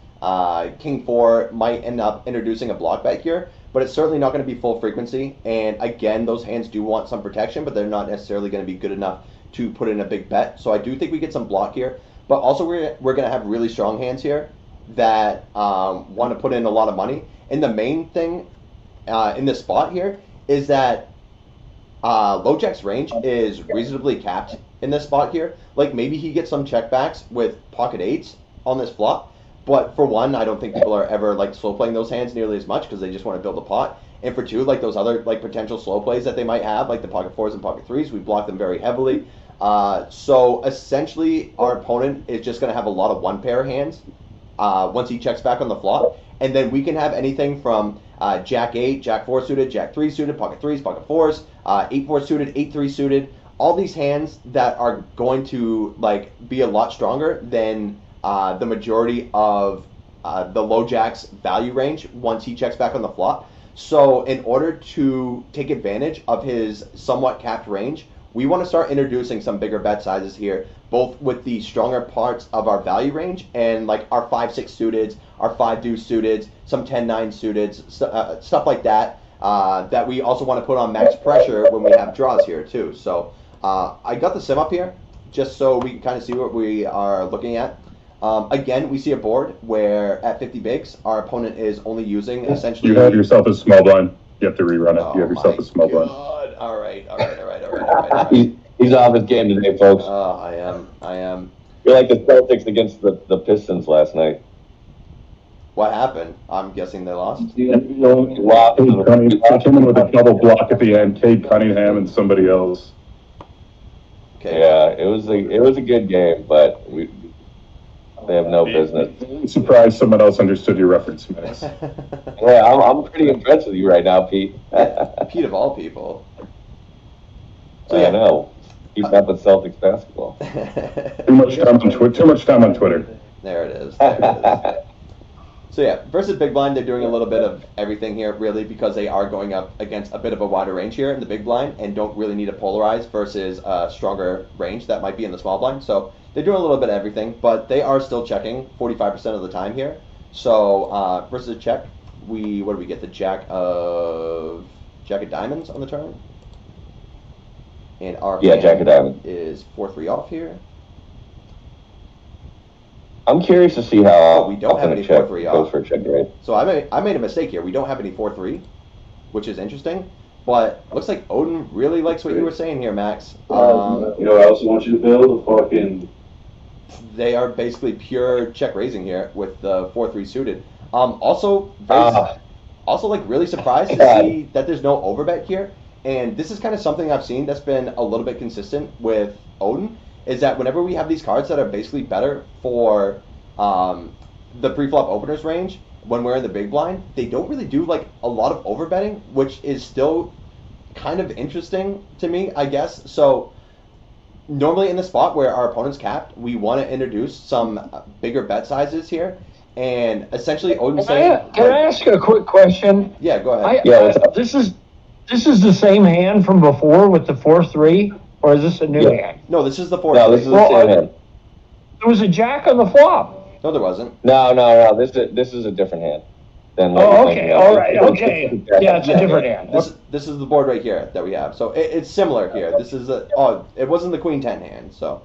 king 4 might end up introducing a block bet here, but it's certainly not going to be full frequency. And again, those hands do want some protection, but they're not necessarily going to be good enough to put in a big bet. So I do think we get some block here, but also we're going to have really strong hands here that want to put in a lot of money. And the main thing in this spot here is that low jack's range is reasonably capped in this spot here. Like, maybe he gets some checkbacks with pocket 8s on this flop, but for one, I don't think people are ever like slow playing those hands nearly as much because they just want to build a pot. And for two, like those other like potential slow plays that they might have, like the pocket 4s and pocket 3s, we block them very heavily. So essentially, our opponent is just going to have a lot of one pair hands once he checks back on the flop, and then we can have anything from Jack 8, Jack 4 suited, Jack 3 suited, pocket 3s, pocket 4s, 8-4 suited, 8-3 suited. All these hands that are going to like be a lot stronger than the majority of the low jack's value range once he checks back on the flop. So in order to take advantage of his somewhat capped range, we want to start introducing some bigger bet sizes here, both with the stronger parts of our value range and like our 5-6 suiteds, our 5 deuce suiteds, some 10-9 suiteds, stuff like that, that we also want to put on max pressure when we have draws here too. So I got the sim up here just so we can kind of see what we are looking at. Again, we see a board where at 50 bigs, our opponent is only using essentially... You have yourself a small blind. You have to rerun it. You have yourself a small blind. All right. He's off his game today, folks. I am. You're like the Celtics against the Pistons last night. What happened? I'm guessing they lost. They came in with a double block at the end. Cade Cunningham and somebody else. Okay. Yeah, it was a good game, but they have no business. I'm surprised someone else understood your reference, Max. Yeah, I'm pretty impressed with you right now, Pete. Pete of all people. So yeah, I know. Keep up with Celtics basketball. Too much time on Twitter. There it is. So yeah, versus big blind, they're doing a little bit of everything here, really, because they are going up against a bit of a wider range here in the big blind and don't really need to polarize versus a stronger range that might be in the small blind. So they're doing a little bit of everything, but they are still checking 45% of the time here. So versus a check, what do we get? The jack of diamonds on the turn. And our jack of diamonds is 4-3 off here. I'm curious to see how we don't have any 4-3 off. Goes for check, right? So I made a mistake here. We don't have any 4-3, which is interesting. But looks like Odin really likes what you were saying here, Max. You know what I also want you to build? A fucking... They are basically pure check raising here with the 4-3 suited. Also, like really surprised to see that there's no overbet here. And this is kind of something I've seen that's been a little bit consistent with Odin, is that whenever we have these cards that are basically better for the pre-flop openers range, when we're in the big blind, they don't really do like a lot of overbetting, which is still kind of interesting to me, I guess. So normally in the spot where our opponent's capped, we want to introduce some bigger bet sizes here. And essentially Odin's saying... Can I ask a quick question? Yeah, go ahead. This is the same hand from before with the 4-3, or is this a new hand? No, this is the 4-3. No, this is the same hand. There was a jack on the flop. No, there wasn't. No. This is a different hand. Okay. All right. Okay. Yeah, it's a different hand. This is the board right here that we have. So it's similar here. This is it wasn't the Queen 10 hand. So.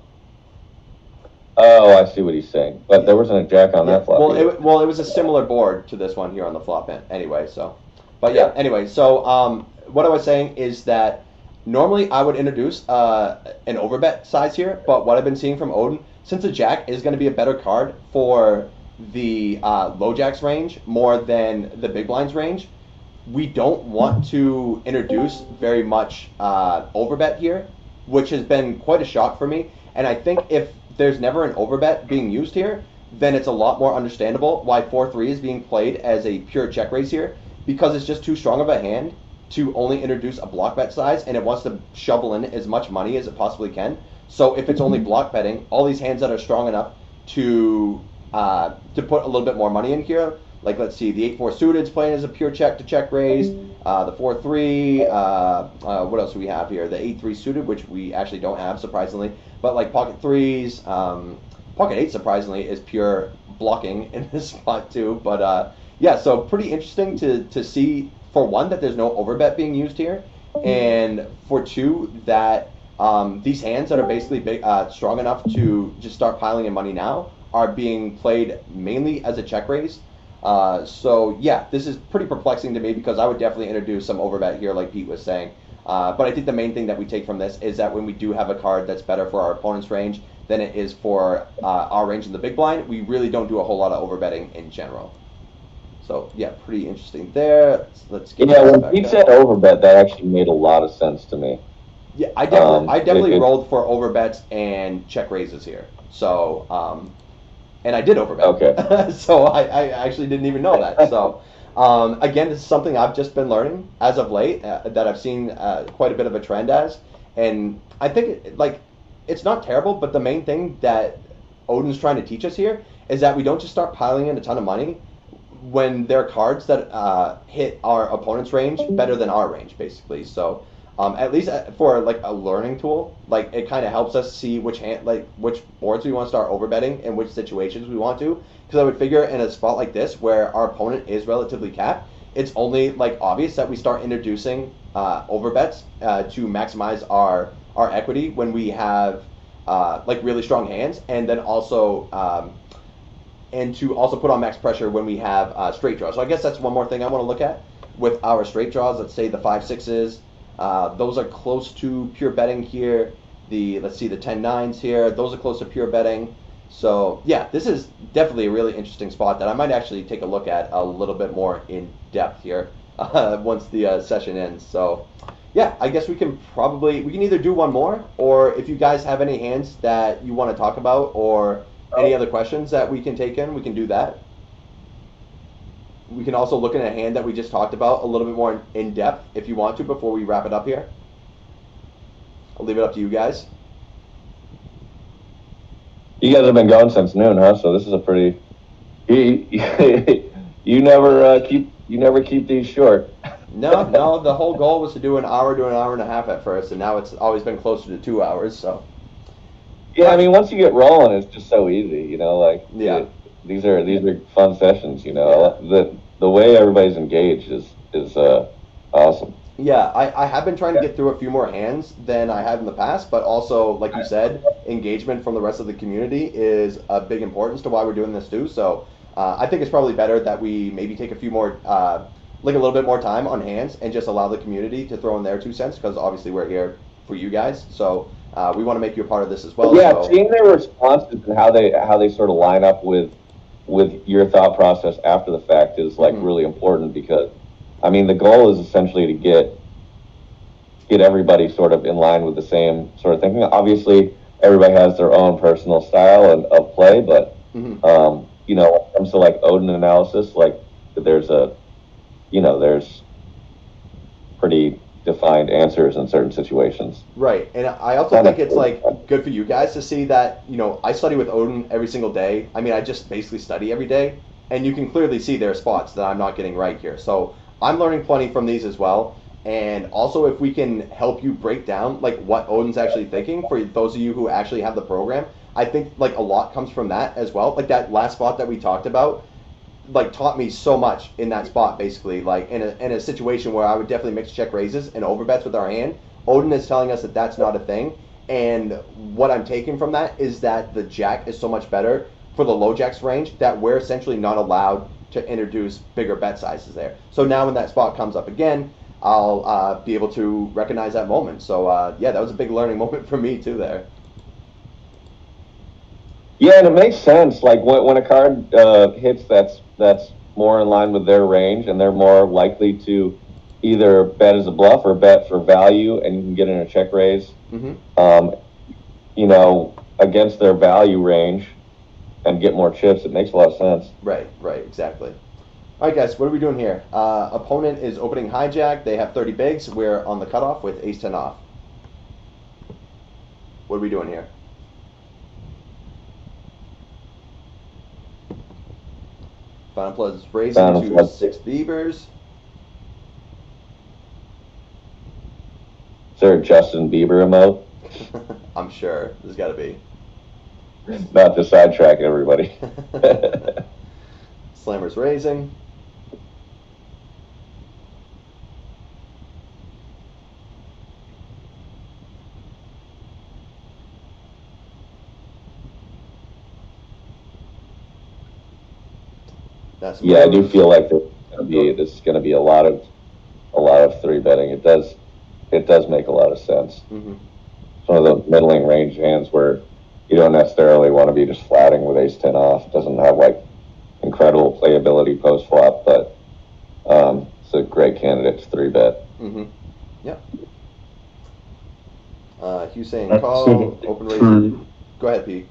Oh, I see what he's saying. But there wasn't a jack on that flop. Well, it was a similar board to this one here on the flop end. Anyway, so. But yeah. Anyway, so what I was saying is that normally I would introduce an overbet size here, but what I've been seeing from Odin, since the jack is going to be a better card for the low jacks range more than the big blinds range, we don't want to introduce very much overbet here, which has been quite a shock for me. And I think if there's never an overbet being used here, then it's a lot more understandable why 4-3 is being played as a pure check raise here, because it's just too strong of a hand to only introduce a block bet size, and it wants to shovel in as much money as it possibly can. So if it's only block betting, all these hands that are strong enough to put a little bit more money in here, like let's see, the 8-4 suited is playing as a pure check to check raise, the 4-3, what else do we have here? The 8-3 suited, which we actually don't have, surprisingly, but like pocket threes, pocket 8 surprisingly is pure blocking in this spot too. But yeah, so pretty interesting to see, for one, that there's no overbet being used here, and for two, that these hands that are basically strong enough to just start piling in money now are being played mainly as a check raise. So yeah, this is pretty perplexing to me, because I would definitely introduce some overbet here, like Pete was saying. But I think the main thing that we take from this is that when we do have a card that's better for our opponent's range than it is for our range in the big blind, we really don't do a whole lot of overbetting in general. So yeah, pretty interesting there. Let's get when Pete said overbet, that actually made a lot of sense to me. Yeah, I definitely rolled for overbets and check raises here. So and I did overbet. Okay. So I actually didn't even know that. So again, this is something I've just been learning as of late, that I've seen quite a bit of a trend as, and I think it's not terrible. But the main thing that Odin's trying to teach us here is that we don't just start piling in a ton of money when there are cards that hit our opponent's range better than our range, basically. So at least for like a learning tool, like it kind of helps us see which boards we want to start overbetting and which situations we want to. Because I would figure in a spot like this where our opponent is relatively capped, it's only like obvious that we start introducing overbets to maximize our equity when we have like really strong hands, and then also and to also put on max pressure when we have straight draws. So I guess that's one more thing I want to look at with our straight draws. Let's say the 5-6s. Those are close to pure betting here. Let's see, the 10-9s here. Those are close to pure betting. So yeah, this is definitely a really interesting spot that I might actually take a look at a little bit more in depth here once the session ends. So yeah, I guess we can either do one more, or if you guys have any hands that you want to talk about or any other questions that we can take in, we can do that. We can also look at a hand that we just talked about a little bit more in depth if you want to before we wrap it up here. I'll leave it up to you guys. You guys have been going since noon, huh? So this is a pretty. You never keep these short. No. The whole goal was to do an hour and a half at first, and now it's always been closer to 2 hours. So. Yeah, I mean, once you get rolling, it's just so easy, you know. Like, yeah, these are fun sessions, you know. Yeah. The way everybody's engaged is awesome. Yeah, I have been trying to get through a few more hands than I have in the past, but also, like you said, engagement from the rest of the community is a big importance to why we're doing this too. So I think it's probably better that we maybe take a few more like a little bit more time on hands and just allow the community to throw in their 2 cents, because obviously we're here for you guys. So we want to make you a part of this as well. Yeah, so. Seeing their responses and how they sort of line up with your thought process after the fact is like really important, because I mean the goal is essentially to get everybody sort of in line with the same sort of thinking. Obviously, everybody has their own personal style of play, but you know, when it comes to like Odin analysis, like there's pretty defined answers in certain situations. Right, and I also think it's like good for you guys to see that, you know, I study with Odin every single day. I mean, I just basically study every day, and you can clearly see their spots that I'm not getting right here. So I'm learning plenty from these as well. And also, if we can help you break down like what Odin's actually thinking for those of you who actually have the program, I think like a lot comes from that as well. Like that last spot that we talked about, like taught me so much in that spot. Basically, like in a situation where I would definitely mix check raises and overbets with our hand, Odin is telling us that that's not a thing. And what I'm taking from that is that the jack is so much better for the low jacks range that we're essentially not allowed to introduce bigger bet sizes there. So now when that spot comes up again, I'll be able to recognize that moment. So yeah, that was a big learning moment for me too there. Yeah, and it makes sense. Like when a card hits that's more in line with their range, and they're more likely to either bet as a bluff or bet for value, and you can get in a check raise. You know, against their value range and get more chips. It makes a lot of sense. Right, exactly. All right, guys, what are we doing here? Opponent is opening hijack. They have 30 bigs. We're on the cutoff with ace-10 off. What are we doing here? Final Plus is raising to 6 beavers. Is there a Justin Bieber emote? I'm sure. There's got to be. Not to sidetrack everybody. Slammer's raising. Yeah, I do feel like there's going to be a lot of 3-betting. It does make a lot of sense. It's one of the middling range hands where you don't necessarily want to be just flatting with ace-10 off. It doesn't have like incredible playability post flop, but it's a great candidate to 3-bet. Yeah. Hugh saying call, open raising. Go ahead, Pete.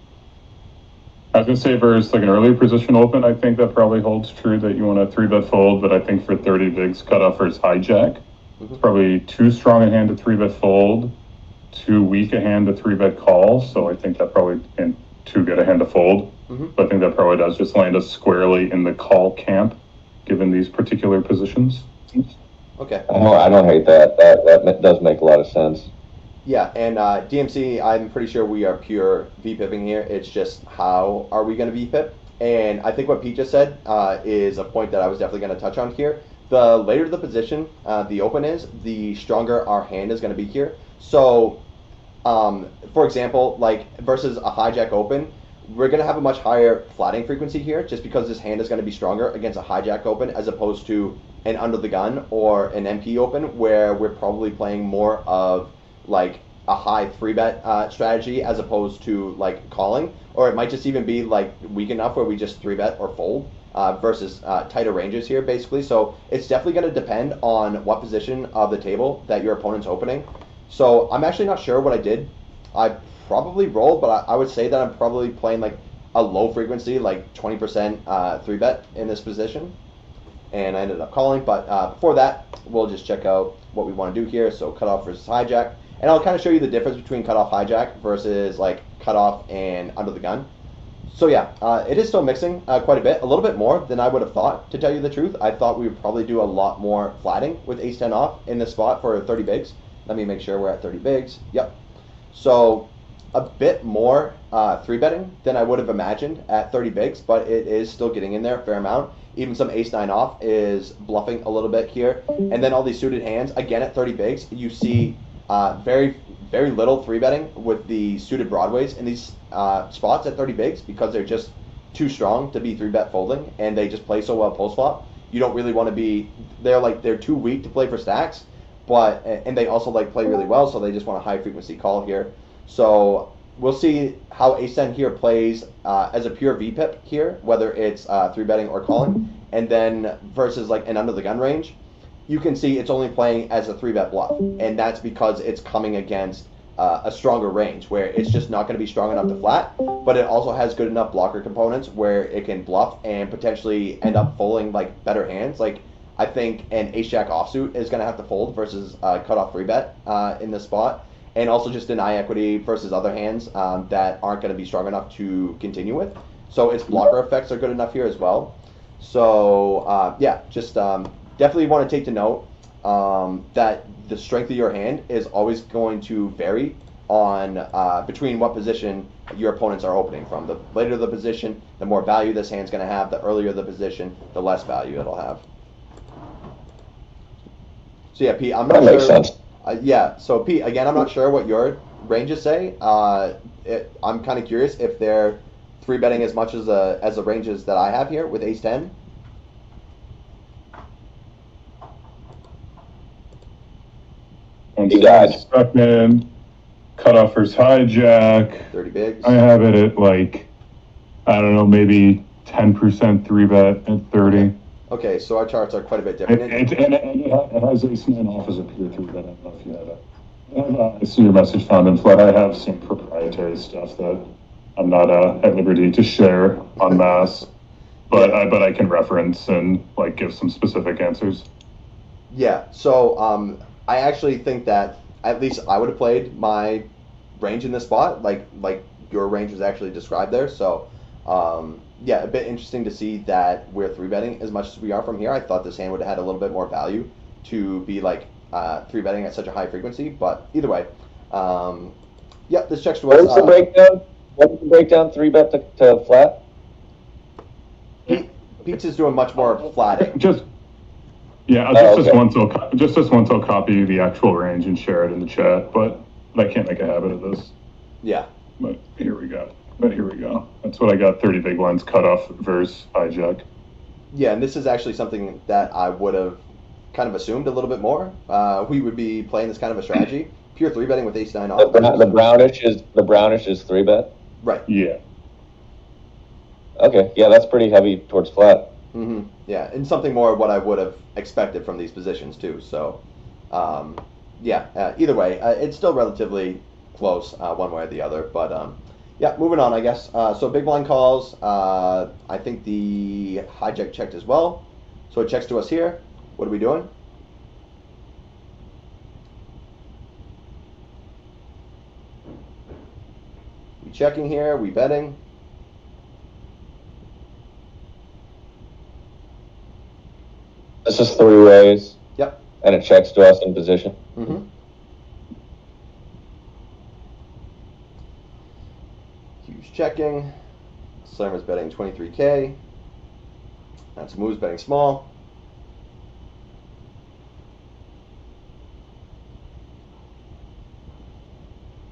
I was going to say versus like an early position open, I think that probably holds true that you want to 3-bet fold, but I think for 30 bigs cutoff versus hijack, it's probably too strong a hand to 3-bet fold, too weak a hand to 3-bet call, so I think that probably, and too good a hand to fold, but I think that probably does just land us squarely in the call camp, given these particular positions. Okay. I don't hate that. That does make a lot of sense. Yeah, and DMC, I'm pretty sure we are pure VPIPing here. It's just how are we going to VPIP? And I think what Pete just said is a point that I was definitely going to touch on here. The later the position the open is, the stronger our hand is going to be here. So, for example, like versus a hijack open, we're going to have a much higher flatting frequency here just because this hand is going to be stronger against a hijack open as opposed to an under the gun or an MP open where we're probably playing more of like a high 3-bet strategy as opposed to like calling, or it might just even be like weak enough where we just 3-bet or fold versus tighter ranges here basically. So it's definitely going to depend on what position of the table that your opponent's opening. So I'm actually not sure what I did. I probably rolled, but I would say that I'm probably playing like a low frequency, like 20% 3-bet in this position, and I ended up calling. But before that, we'll just check out what we want to do here. So cutoff versus hijack. And I'll kind of show you the difference between cutoff hijack versus like cutoff and under the gun. So yeah, it is still mixing quite a bit, a little bit more than I would have thought, to tell you the truth. I thought we would probably do a lot more flatting with ace-10 off in this spot for 30 bigs. Let me make sure we're at 30 bigs. Yep. So a bit more 3-betting than I would have imagined at 30 bigs, but it is still getting in there a fair amount. Even some ace-9 off is bluffing a little bit here. And then all these suited hands, again at 30 bigs, you see very, very little 3-betting with the suited broadways in these spots at 30 bigs because they're just too strong to be 3-bet folding, and they just play so well post flop. you don't really want to be. They're too weak to play for stacks, and they also play really well, so they just want a high frequency call here. So we'll see how Ace-10 here plays as a pure VPIP here, whether it's 3-betting or calling, and then versus an under the gun range. You can see it's only playing as a 3-bet bluff, and that's because it's coming against a stronger range where it's just not going to be strong enough to flat, but it also has good enough blocker components where it can bluff and potentially end up folding better hands. I think an ace-jack offsuit is going to have to fold versus cutoff 3-bet in this spot, and also just deny equity versus other hands that aren't going to be strong enough to continue with. So its blocker effects are good enough here as well. So just definitely want to take to note that the strength of your hand is always going to vary on between what position your opponents are opening from. The later the position, the more value this hand's going to have. The earlier the position, the less value it'll have. So yeah, Pete, I'm not sure. That makes sense. So Pete, again, I'm not sure what your ranges say. I'm kind of curious if they're 3-betting as much as the ranges that I have here with Ace-10. Second, cutoffers hijack. 30 bigs. I have it at I don't know, maybe 10% 3-bet at 30. Okay, so our charts are quite a bit different. And it has Ace-9 off as a pure 3-bet. I don't know if you have it. I see your message found in flood. I have some proprietary stuff that I'm not at liberty to share en masse, but I can reference and give some specific answers. Yeah, so I actually think that at least I would have played my range in this spot, like your range was actually described there. So, a bit interesting to see that we're 3-betting as much as we are from here. I thought this hand would have had a little bit more value to be 3-betting at such a high frequency. But either way, this checks to us. What's the breakdown? What's the breakdown 3-bet to flat? Pete's is doing much more flatting. Just this once I'll copy the actual range and share it in the chat, but I can't make a habit of this. Yeah. But here we go. That's what I got. 30 big blinds cutoff versus hijack. Yeah, and this is actually something that I would have kind of assumed a little bit more. We would be playing this kind of a strategy. Pure 3-betting with Ace-9 off. The brownish is 3-bet? Right. Yeah. Okay. Yeah, that's pretty heavy towards flat. Mm-hmm. Yeah, and something more of what I would have expected from these positions too. So, either way, it's still relatively close one way or the other. But moving on, I guess. So big blind calls. I think the hijack checked as well. So it checks to us here. What are we doing? We checking here. We betting. This is 3 ways. Yep. And it checks to us in position. Mm-hmm. Huge checking. Slammer's betting 23K. That's Moves betting small.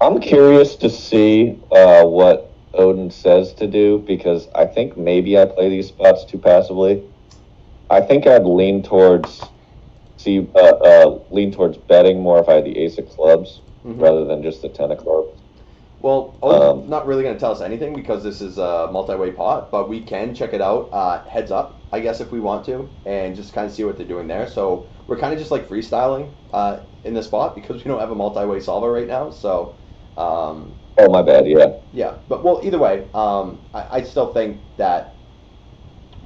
I'm curious to see what Odin says to do, because I think maybe I play these spots too passively. I think I'd lean towards betting more if I had the ace of clubs rather than just the 10 of clubs. Well, Odin's not really going to tell us anything because this is a multi-way pot, but we can check it out heads up, I guess, if we want to, and just kind of see what they're doing there. So we're kind of just freestyling in this spot because we don't have a multi-way solver right now. So. Oh, my bad. Yeah. Yeah, but either way, I still think that.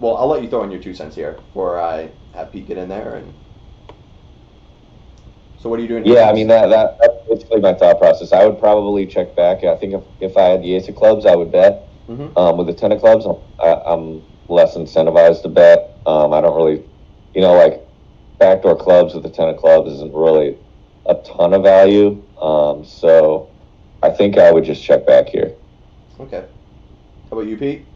Well, I'll let you throw in your 2 cents here before I have Pete get in there. And so, what are you doing? Yeah, I mean that's basically my thought process. I would probably check back. I think if I had the ace of clubs, I would bet. Mm-hmm. With the 10 of clubs, I'm less incentivized to bet. I don't really, backdoor clubs with the 10 of clubs isn't really a ton of value. So I think I would just check back here. Okay. How about you, Pete?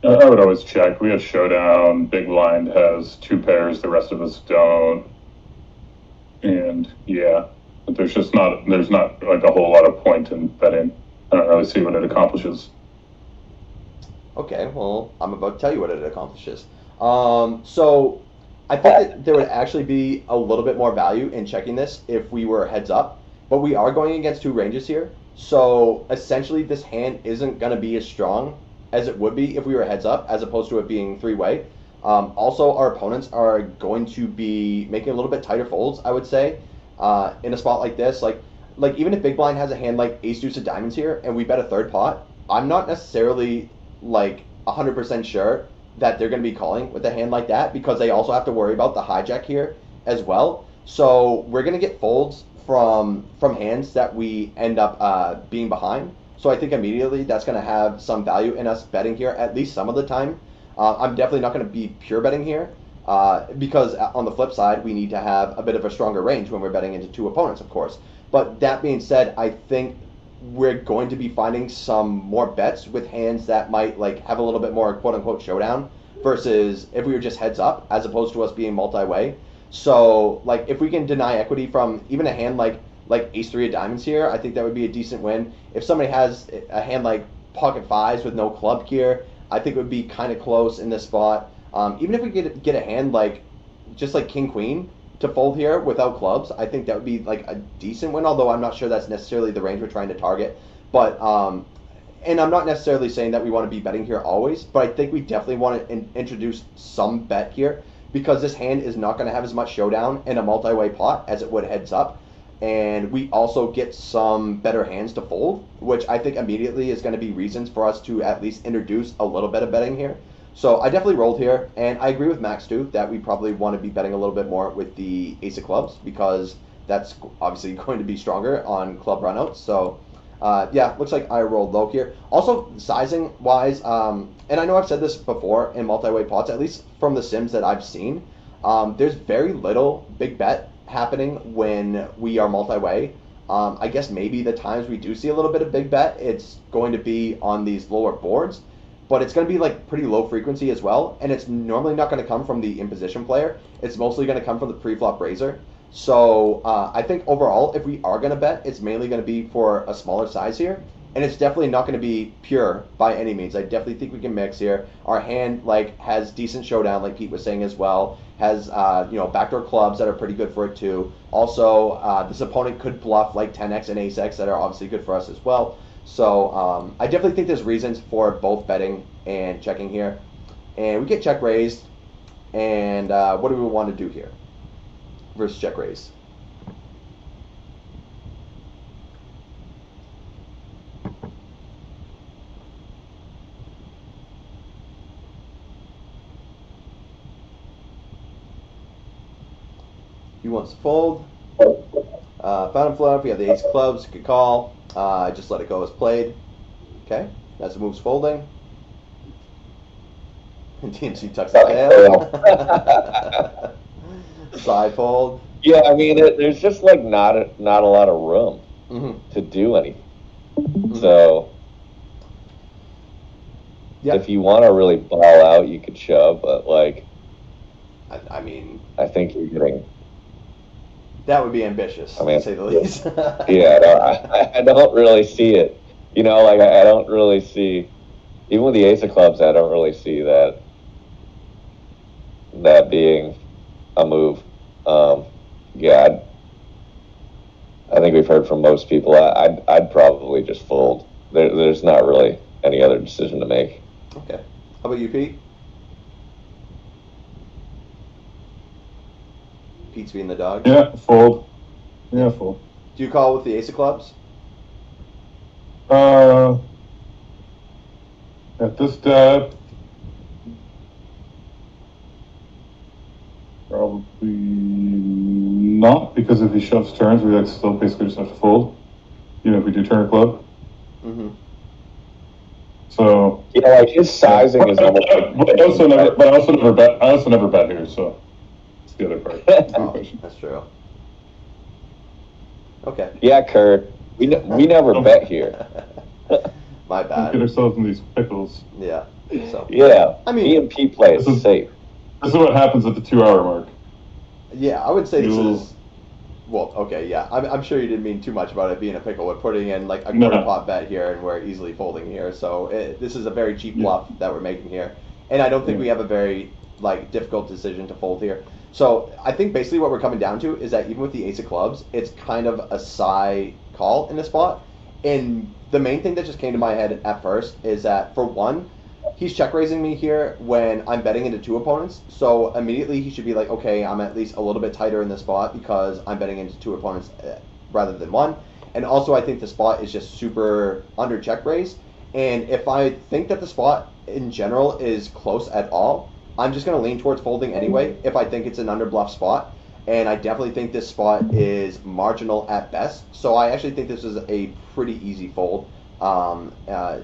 I would always check. We have showdown. Big blind has 2 pairs. The rest of us don't. And but there's not a whole lot of point in betting. I don't really see what it accomplishes. Okay, well, I'm about to tell you what it accomplishes. So I think that there would actually be a little bit more value in checking this if we were heads up, but we are going against two ranges here. So essentially, this hand isn't going to be as strong as it would be if we were heads up, as opposed to it being three-way. Also, our opponents are going to be making a little bit tighter folds, I would say, in a spot like this. Like even if Big Blind has a hand like Ace Deuce of Diamonds here, and we bet a third pot, I'm not necessarily like 100% sure that they're going to be calling with a hand like that, because they also have to worry about the hijack here as well. So we're going to get folds from hands that we end up being behind. So I think immediately that's going to have some value in us betting here at least some of the time. I'm definitely not going to be pure betting here, because on the flip side, we need to have a bit of a stronger range when we're betting into two opponents, of course. But that being said, I think we're going to be finding some more bets with hands that might like have a little bit more quote unquote showdown versus if we were just heads up, as opposed to us being multi-way. So like if we can deny equity from even a hand like Ace 3 of Diamonds here, I think that would be a decent win. If somebody has a hand like Pocket Fives with no club here, I think it would be kind of close in this spot. Even if we get a hand like just like King Queen to fold here without clubs, I think that would be like a decent win, although I'm not sure that's necessarily the range we're trying to target. But and I'm not necessarily saying that we want to be betting here always, but I think we definitely want to introduce some bet here, because this hand is not going to have as much showdown in a multi-way pot as it would heads up. And we also get some better hands to fold, which I think immediately is going to be reasons for us to at least introduce a little bit of betting here. So I definitely rolled here, and I agree with Max too that we probably want to be betting a little bit more with the Ace of Clubs, because that's obviously going to be stronger on club runouts. So yeah, looks like I rolled low here. Also, sizing wise, and I know I've said this before in multi-way pots, at least from the sims that I've seen, there's very little big bet happening when we are multi-way. I guess maybe the times we do see a little bit of big bet, it's going to be on these lower boards, but it's going to be like pretty low frequency as well, and it's normally not going to come from the imposition player. It's mostly going to come from the pre-flop raiser. So I think overall, if we are going to bet, it's mainly going to be for a smaller size here, and it's definitely not going to be pure by any means. I definitely think we can mix here. Our hand like has decent showdown, like Pete was saying as well. Has backdoor clubs that are pretty good for it too. Also, this opponent could bluff like 10x and ace-x that are obviously good for us as well. So I definitely think there's reasons for both betting and checking here. And we get check raised. And what do we want to do here versus check raise? He wants to fold. Found him flat. If we have the ace of clubs, good call. Just let it go as played. Okay, that's the moves folding. And TMC tucks the tail. Side fold. Yeah, I mean, there's just like not a lot of room to do anything. So if you want to really ball out, you could shove, but like, I mean, I think you're getting. That would be ambitious, to say the least. Yeah, I don't really see it. You know, like I don't really see, even with the ace of clubs, I don't really see that being a move. Yeah, I think we've heard from most people. I'd probably just fold. There's not really any other decision to make. Okay. How about you, Pete? Pete's being the dog. Yeah, fold. Yeah, fold. Do you call with the ace of clubs? At this depth, probably not, because if he shoves turns, we like still basically just have to fold, even if we do turn a club. So yeah, like his sizing is almost. But I also never bet here, so. The other part. That's true. Okay. Yeah, Kurt. We never bet here. My bad. We get ourselves in these pickles. Yeah. So. Yeah. I mean, E&P play is safe. This is what happens at the 2 hour mark. Yeah, I would say this is Well, okay, yeah. I'm sure you didn't mean too much about it being a pickle. We're putting in like a quarter pot bet here, and we're easily folding here. So this is a very cheap bluff that we're making here, and I don't think we have a very like difficult decision to fold here. So I think basically what we're coming down to is that even with the ace of clubs, it's kind of a psi call in this spot. And the main thing that just came to my head at first is that for one, he's check raising me here when I'm betting into two opponents. So immediately he should be like, okay, I'm at least a little bit tighter in this spot because I'm betting into two opponents rather than one. And also I think the spot is just super under check raise. And if I think that the spot in general is close at all, I'm just going to lean towards folding anyway if I think it's an under bluff spot. And I definitely think this spot is marginal at best. So I actually think this is a pretty easy fold. Yeah,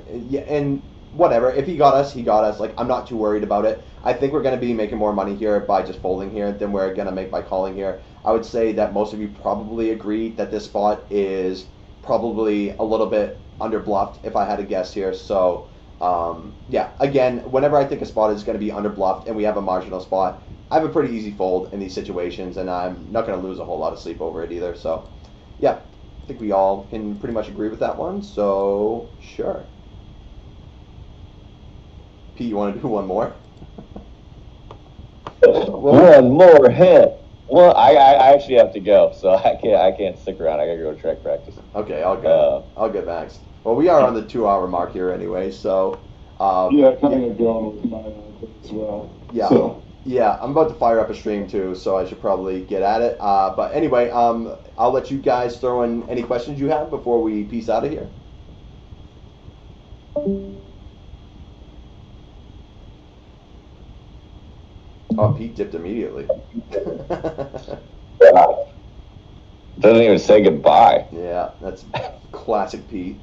and whatever. If he got us, he got us. Like, I'm not too worried about it. I think we're going to be making more money here by just folding here than we're going to make by calling here. I would say that most of you probably agree that this spot is probably a little bit under bluffed if I had to guess here. So, yeah, again, whenever I think a spot is going to be under bluffed and we have a marginal spot, I have a pretty easy fold in these situations, and I'm not going to lose a whole lot of sleep over it either. So, yeah, I think we all can pretty much agree with that one. So, sure. Pete, you want to do one more? One more hit. Well, I actually have to go, so I can't stick around. I gotta go to track practice. Okay, I'll get Max. Well, we are on the 2-hour mark here anyway, so. Yeah, kind of going with mine as well. Yeah. So. Yeah, I'm about to fire up a stream too, so I should probably get at it. But anyway, I'll let you guys throw in any questions you have before we peace out of here. Oh, Pete dipped immediately. Yeah. Doesn't even say goodbye. Yeah, that's classic Pete.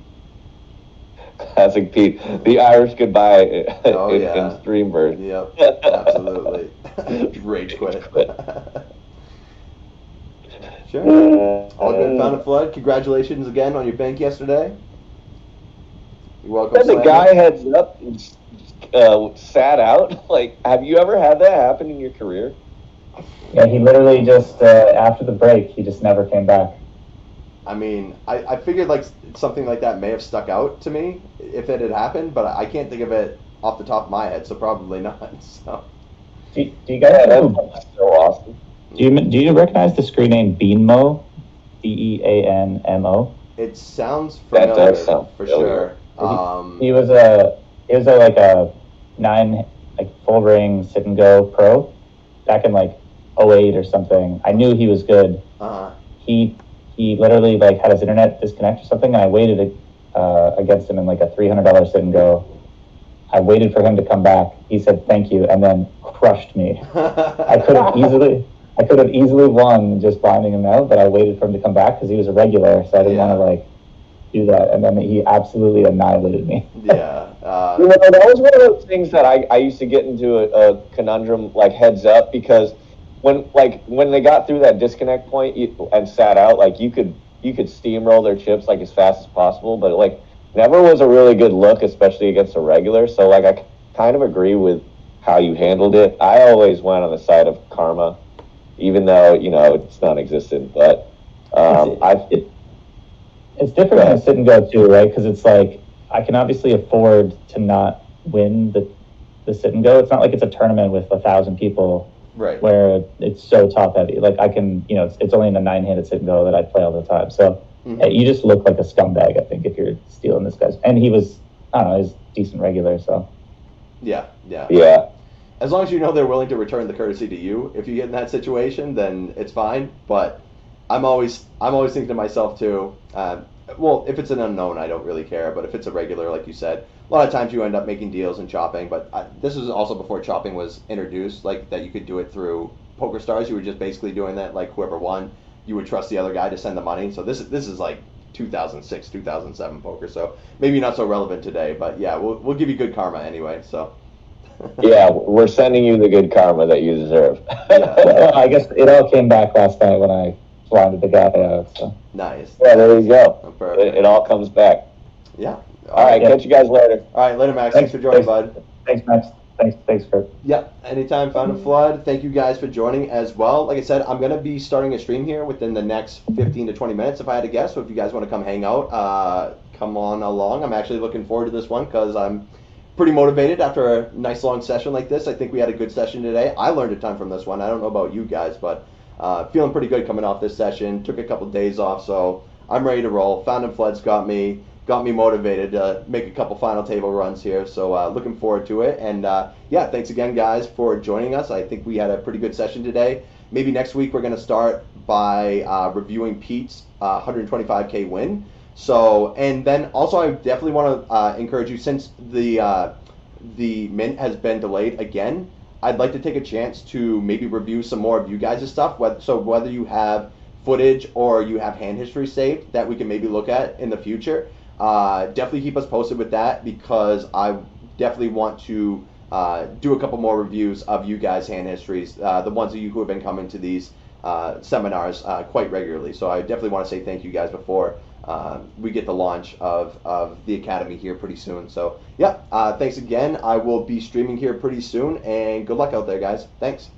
Classic Pete. The Irish goodbye in stream version. Yep, absolutely. Rage quit. Sure. All good, found a flood. Congratulations again on your bank yesterday. You're welcome. The guy heads up and sat out. Like, have you ever had that happen in your career? Yeah, he literally just, after the break, he just never came back. I mean, I figured like something like that may have stuck out to me if it had happened, but I can't think of it off the top of my head, so probably not. So. Do you guys know? That's so awesome. Do you recognize the screen name Beanmo? Beanmo? It sounds familiar. That does sound for familiar. sure. He was like a 9 full ring sit and go pro back in like 08 or something. I knew he was good. He literally like had his internet disconnect or something, and I waited against him in like a $300 sit and go. I waited for him to come back. He said thank you, and then crushed me. I could have easily won just blinding him out, but I waited for him to come back because he was a regular, so I didn't want to like do that. And then he absolutely annihilated me. Yeah. That was one of those things that I used to get into a conundrum, like heads up, because when they got through that disconnect point and sat out, like you could steamroll their chips like as fast as possible, but like never was a really good look, especially against a regular. So like I kind of agree with how you handled it. I always went on the side of karma, even though it's non-existent. But it's different than a sit and go too, right? Because it's like I can obviously afford to not win the sit and go. It's not like it's a tournament with 1,000 people. Right. Where it's so top heavy. Like I can, it's only in a 9-handed sit and go that I play all the time. So you just look like a scumbag, I think, if you're stealing this guy's. And he was, I don't know, he's decent regular, so. Yeah. As long as you know they're willing to return the courtesy to you, if you get in that situation, then it's fine. But I'm always thinking to myself too. Well, if it's an unknown, I don't really care. But if it's a regular, like you said, a lot of times you end up making deals and chopping. But this was also before chopping was introduced, like that you could do it through PokerStars. You were just basically doing that, like whoever won, you would trust the other guy to send the money. So this is like 2006, 2007 poker. So maybe not so relevant today, but yeah, we'll give you good karma anyway. So. Yeah, we're sending you the good karma that you deserve. Well, I guess it all came back last night when I blinded the guy out. So. Nice. Yeah, there you go. Oh, it all comes back. Yeah. All right, catch you guys later. All right, later, Max. Thanks for joining, bud. Thanks, Max. Thanks, Kurt. Yep, anytime, Found and Flood. Thank you guys for joining as well. Like I said, I'm going to be starting a stream here within the next 15 to 20 minutes if I had to guess. So if you guys want to come hang out, come on along. I'm actually looking forward to this one because I'm pretty motivated after a nice long session like this. I think we had a good session today. I learned a ton from this one. I don't know about you guys, but feeling pretty good coming off this session. Took a couple days off, so I'm ready to roll. Found and Flood's got me motivated to make a couple final table runs here. So looking forward to it. And yeah, thanks again, guys, for joining us. I think we had a pretty good session today. Maybe next week we're going to start by reviewing Pete's 125K win. So, and then also I definitely want to encourage you, since the mint has been delayed again, I'd like to take a chance to maybe review some more of you guys' stuff. So whether you have footage or you have hand history saved that we can maybe look at in the future, definitely keep us posted with that, because I definitely want to do a couple more reviews of you guys' hand histories, the ones of you who have been coming to these seminars quite regularly. So I definitely want to say thank you guys before we get the launch of the Academy here pretty soon. So yeah, thanks again. I will be streaming here pretty soon, and good luck out there, guys. Thanks.